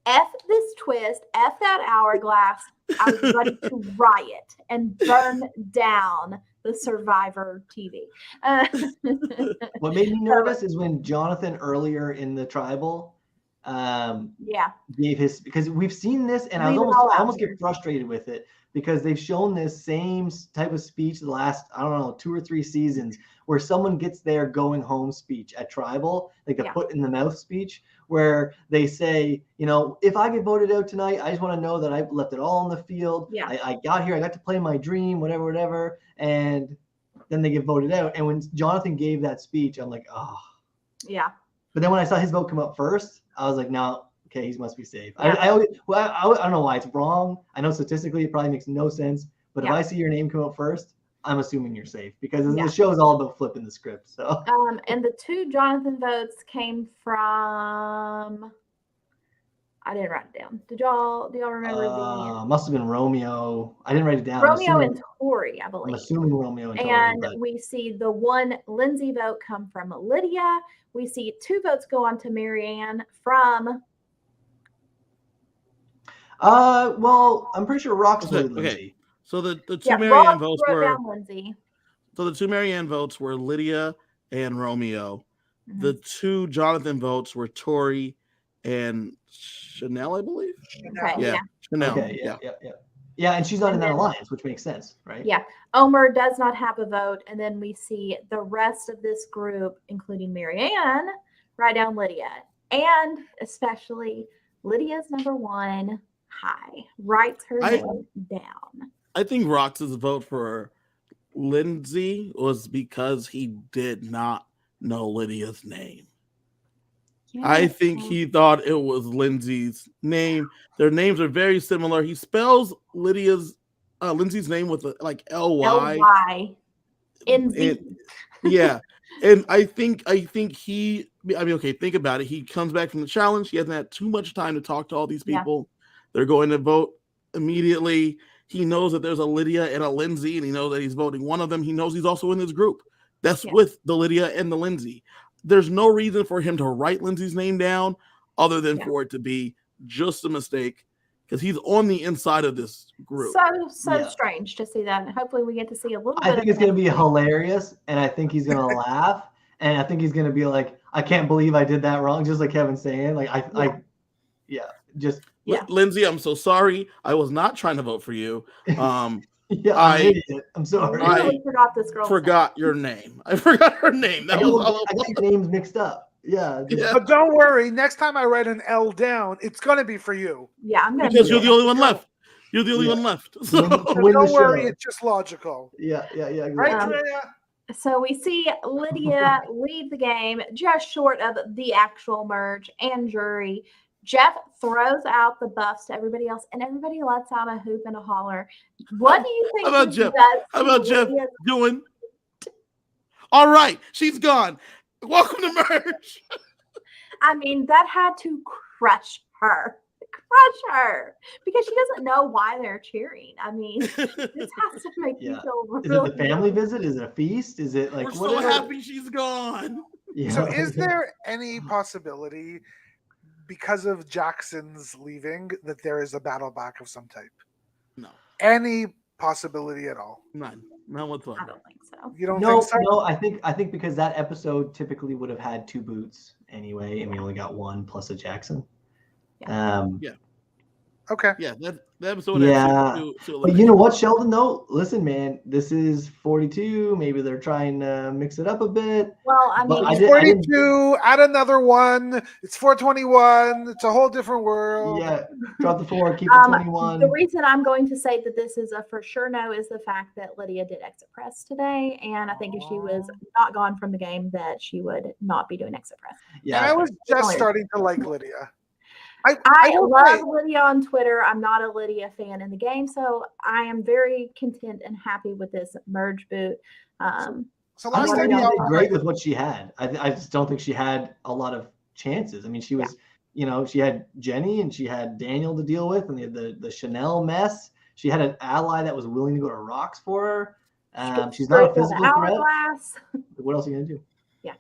F this twist. F that hourglass. I was ready to riot and burn down the Survivor TV. What made me nervous is when Jonathan earlier in the tribal gave his, because we've seen this and I almost get frustrated with it because they've shown this same type of speech the last, I don't know, 2 or 3 seasons where someone gets their going home speech at tribal, like a foot in the mouth speech, where they say, if I get voted out tonight, I just want to know that I've left it all on the field. Yeah. I got here, I got to play my dream, whatever. And then they get voted out. And when Jonathan gave that speech, I'm like, oh. Yeah. But then when I saw his vote come up first, I was like, no, okay, he must be safe. Yeah. I don't know why it's wrong. I know statistically it probably makes no sense. But if I see your name come up first, I'm assuming you're safe because the show is all about flipping the script. So and the 2 Jonathan votes came from, I didn't write it down. Do y'all remember must have been Romeo. I didn't write it down. Romeo and Tori, I believe. I'm assuming Romeo and Tori. And we see the 1 Lindsay vote come from Lydia. We see 2 votes go on to Marianne from. Well, I'm pretty sure Rock's voted Lindsay. Okay. So the two Marianne votes were down Lindsay. So the two Marianne votes were Lydia and Romeo. Mm-hmm. The two Jonathan votes were Tori and Chanel, I believe. Okay, yeah. Chanel. Okay, yeah, and she's not in that alliance, which makes sense, right? Yeah. Omer does not have a vote, and then we see the rest of this group, including Marianne, write down Lydia, and especially Lydia's number one, Hi, writes her name down. I think Rox's vote for Lindsay was because he did not know Lydia's name. Yeah. I think he thought it was Lindsay's name. Their names are very similar. He spells Lydia's Lindsay's name with like L-Y. L-Y. Yeah. And I think okay, think about it. He comes back from the challenge. He hasn't had too much time to talk to all these people. Yeah. They're going to vote immediately. He knows that there's a Lydia and a Lindsay, and he knows that he's voting one of them. He knows he's also in this group. That's with the Lydia and the Lindsay. There's no reason for him to write Lindsay's name down other than for it to be just a mistake, because he's on the inside of this group. So strange to see that. Hopefully we get to see a little bit. I think it's going to be hilarious, and I think he's going to laugh, and I think he's going to be like, I can't believe I did that wrong, just like Kevin's saying. Like, Lindsay, I'm so sorry. I was not trying to vote for you. I'm sorry. I really forgot this girl. Your name. I forgot her name. I got your names mixed up. Yeah. But don't worry. Next time I write an L down, it's going to be for you. Yeah, I'm going to. Because you're the only one left. You're the only one left. So don't worry. It's just logical. Yeah. Exactly. Right, Drea? So we see Lydia leave the game just short of the actual merge and jury. Jeff throws out the buffs to everybody else, and everybody lets out a hoop and a holler. What do you think? How about Jeff doing? All right, she's gone. Welcome to merge. I mean, that had to crush her, because she doesn't know why they're cheering. I mean, this has to make you feel really. Is it the family visit? Is it a feast? Is it like we're so happy she's gone? Yeah. So, is there any possibility, because of Jackson's leaving, that there is a battle back of some type? No. Any possibility at all? None. Not whatsoever. I don't think so. You don't think so? No, I think because that episode typically would have had two boots anyway, and we only got one plus a Jackson. Yeah. Okay. Yeah, that episode. Yeah. But you know what, Sheldon? Though, listen, man, this is 42. Maybe they're trying to mix it up a bit. Well, I mean, it's 42. Add another one. It's 421. It's a whole different world. Yeah. Drop the 4. Keep the 21. The reason I'm going to say that this is a for sure no is the fact that Lydia did exit press today, and I think if she was not gone from the game, that she would not be doing exit press. Yeah. And I was just starting to like Lydia. I love Lydia on Twitter. I'm not a Lydia fan in the game, so I am very content and happy with this merge boot. So last time she did great with what she had. I just don't think she had a lot of chances. I mean, she was, she had Jenny and she had Daniel to deal with, and the Chanel mess. She had an ally that was willing to go to rocks for her. She's not a physical threat. What else are you gonna do? Yeah.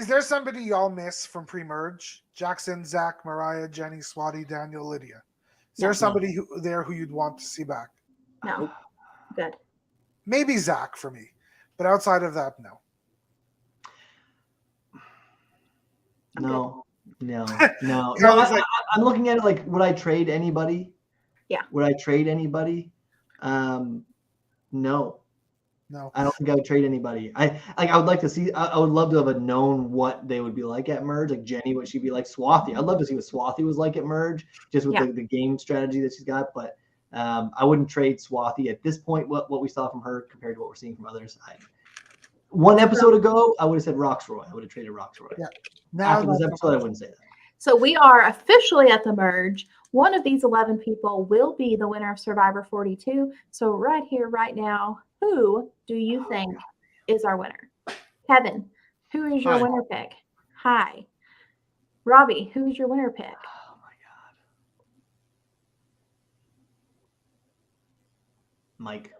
Is there somebody y'all miss from pre-merge? Jackson, Zach, Mariah, Jenny, Swati, Daniel, Lydia. Is there somebody who you'd want to see back? No. Good. Maybe Zach for me, but outside of that, no. No. I'm looking at it like, would I trade anybody? Yeah. Would I trade anybody? No. No, I don't think I would trade anybody. I would like to see. I would love to have known what they would be like at merge. Like Jenny, what she'd be like. Swathi, I'd love to see what Swathi was like at merge, just with the game strategy that she's got. But I wouldn't trade Swathi at this point. What we saw from her compared to what we're seeing from others. One episode ago, I would have said Roxroy. I would have traded Roxroy. Yeah. Now after this episode, I wouldn't say that. So we are officially at the merge. One of these 11 people will be the winner of Survivor 42. So right here, right now, who do you think is our winner? Kevin, who is your winner pick? Hi. Robbie, who is your winner pick? Oh my God. Mike.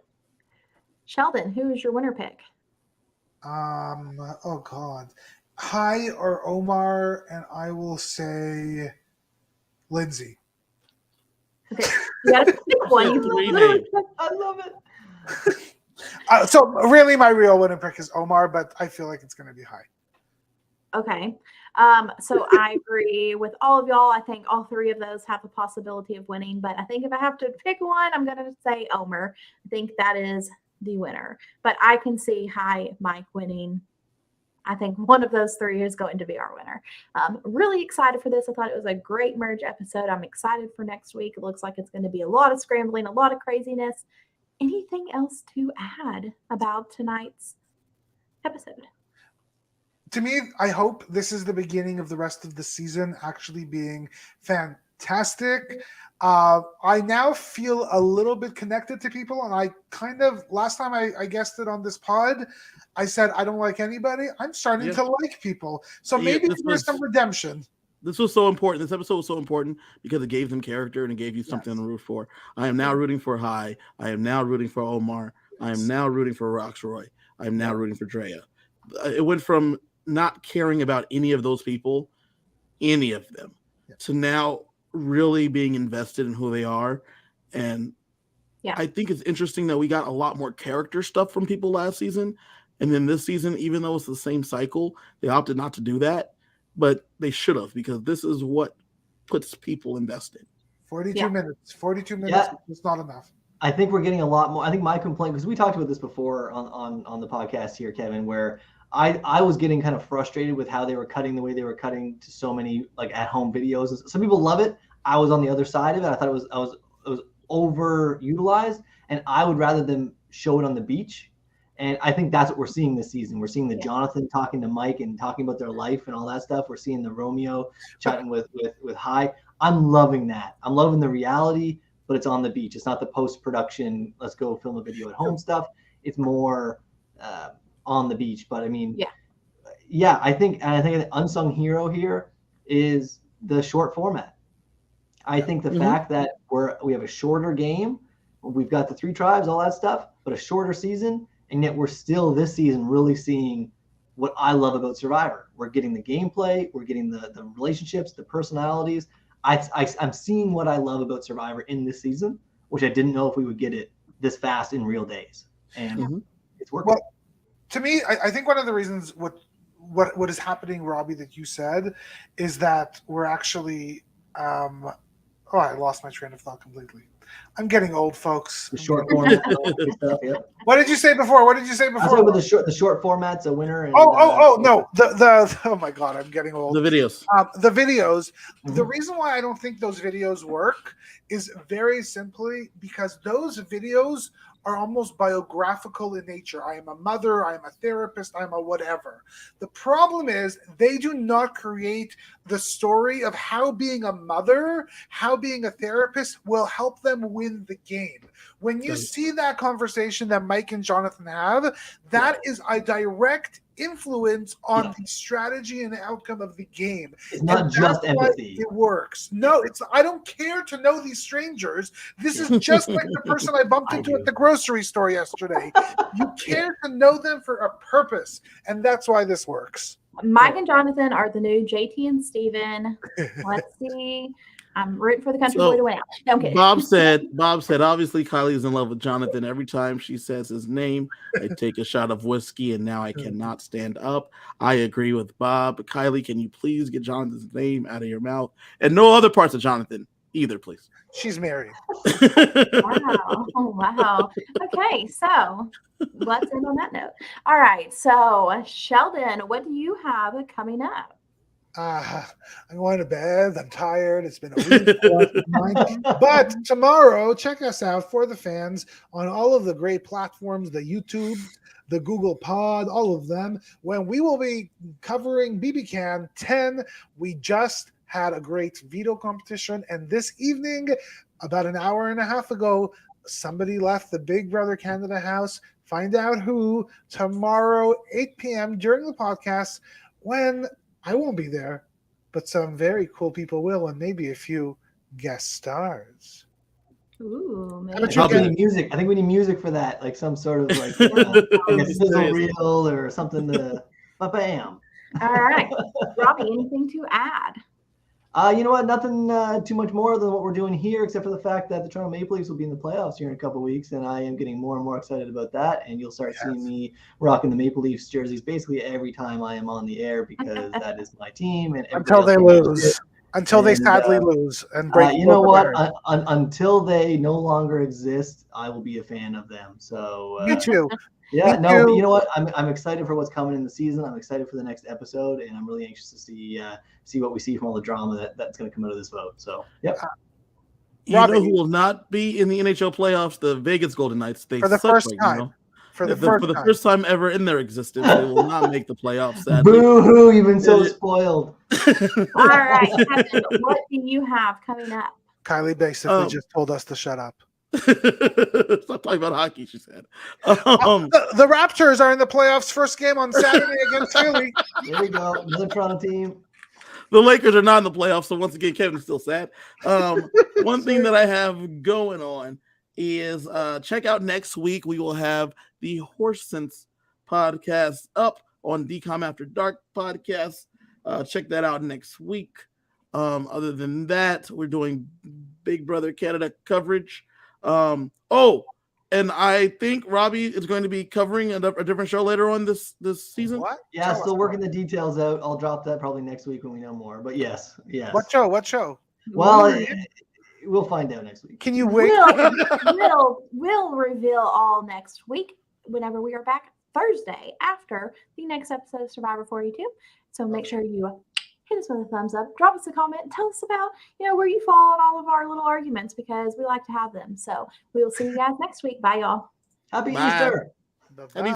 Sheldon, who is your winner pick? Oh God. Hi or Omar, and I will say Lindsay. Okay, you gotta pick one. You can literally pick. I love it. So really, my real winning pick is Omar, but I feel like it's going to be high. Okay. So I agree with all of y'all. I think all three of those have the possibility of winning, but I think if I have to pick one, I'm going to say Omer. I think that is the winner, but I can see High Mike winning. I think one of those three is going to be our winner. Really excited for this. I thought it was a great merge episode. I'm excited for next week. It looks like it's going to be a lot of scrambling, a lot of craziness. Anything else to add about tonight's episode? To me, I hope this is the beginning of the rest of the season actually being fantastic. I now feel a little bit connected to people, and I kind of, last time I guessed it on this pod, I said I don't like anybody. I'm starting to like people. So maybe there's some redemption. This was so important. This episode was so important because it gave them character and it gave you something to root for. I am now rooting for High. I am now rooting for Omar. I am now rooting for Roxroy. I am now rooting for Drea. It went from not caring about any of those people, any of them, to now really being invested in who they are. And I think it's interesting that we got a lot more character stuff from people last season. And then this season, even though it's the same cycle, they opted not to do that. But they should have, because this is what puts people invested. 42 minutes. 42 minutes is not enough. I think we're getting a lot more. I think my complaint, because we talked about this before on the podcast here, Kevin, where I was getting kind of frustrated with how they were cutting the way they were cutting to so many like at-home videos. Some people love it. I was on the other side of it. I thought it was overutilized, and I would rather them show it on the beach. And I think that's what we're seeing this season. We're seeing the Jonathan talking to Mike and talking about their life and all that stuff. We're seeing the Romeo chatting with High. I'm loving that. I'm loving the reality, but it's on the beach. It's not the post-production, let's go film a video at home stuff. It's more on the beach. But I mean, I think the unsung hero here is the short format. I think the fact that we have a shorter game, we've got the 3 tribes, all that stuff, but a shorter season. And yet we're still this season really seeing what I love about Survivor. We're getting the gameplay. We're getting the relationships, the personalities. I'm seeing what I love about Survivor in this season, which I didn't know if we would get it this fast in real days. And it's working. Well, to me, I think one of the reasons what is happening, Robbie, that you said, is that we're actually I lost my train of thought completely. I'm getting old, folks. The short format stuff, What did you say before? I was talking about the short format's a winner. And, no. The oh my God, I'm getting old. The videos. The reason why I don't think those videos work is very simply because those videos are almost biographical in nature. I am a mother, I am a therapist, I'm a whatever. The problem is they do not create the story of how being a mother, how being a therapist will help them win the game. When you see that conversation that Mike and Jonathan have, that is a direct influence on the strategy and the outcome of the game. It's not just empathy. It works. No, I don't care to know these strangers. This is just like the person I bumped into at the grocery store yesterday. You care to know them for a purpose, and that's why this works. Mike and Jonathan are the new JT and Steven. Let's see. I'm rooting for the country boy to win. No, I'm kidding. Bob said, obviously Kylie is in love with Jonathan. Every time she says his name, I take a shot of whiskey, and now I cannot stand up. I agree with Bob. Kylie, can you please get Jonathan's name out of your mouth? And no other parts of Jonathan either, please. She's married. Wow. Okay, so let's end on that note. All right, so Sheldon, what do you have coming up? I'm going to bed. I'm tired. It's been a week. But tomorrow, check us out for the fans on all of the great platforms, the YouTube, the Google Pod, all of them, when we will be covering BB Can 10. We just had a great veto competition, and this evening, about an hour and a half ago, somebody left the Big Brother Canada house. Find out who tomorrow, 8 p.m. during the podcast, when I won't be there, but some very cool people will, and maybe a few guest stars. Ooh, man. I think we need music for that, like some sort of like a sizzle reel or something to bam. All right. Robbie, anything to add? You know what? Nothing too much more than what we're doing here, except for the fact that the Toronto Maple Leafs will be in the playoffs here in a couple of weeks, and I am getting more and more excited about that. And you'll start seeing me rocking the Maple Leafs jerseys basically every time I am on the air because that is my team. And until they lose. Until they sadly lose and break. You know what? Until they no longer exist, I will be a fan of them. So me too. Yeah, no, but you know what? I'm excited for what's coming in the season. I'm excited for the next episode, and I'm really anxious to see what we see from all the drama that's going to come out of this vote. So, yep. Robbie, know who will not be in the NHL playoffs? The Vegas Golden Knights. They for the first time. You know? For the first time ever in their existence, they will not make the playoffs. Sadly. Boo-hoo! You've been so spoiled. All right, Kevin, what do you have coming up? Kylie basically just told us to shut up. Stop talking about hockey, she said. The Raptors are in the playoffs. First game on Saturday against Kiley. There we go. Another Toronto team. The Lakers are not in the playoffs, so once again, Kevin's still sad. One thing that I have going on is check out next week. We will have the Horse Sense podcast up on DCOM After Dark podcast. Check that out next week. Other than that, we're doing Big Brother Canada coverage. And I think Robbie is going to be covering a different show later on this season. What? Yeah, still working the details out. I'll drop that probably next week when we know more. But yes. What show? Well, we'll find out next week. Can you wait? We'll reveal all next week whenever we are back Thursday after the next episode of Survivor 42. So make sure you hit us with a thumbs up, drop us a comment, and tell us about where you fall in all of our little arguments because we like to have them. So we will see you guys next week. Bye, y'all. Happy Easter. Bye.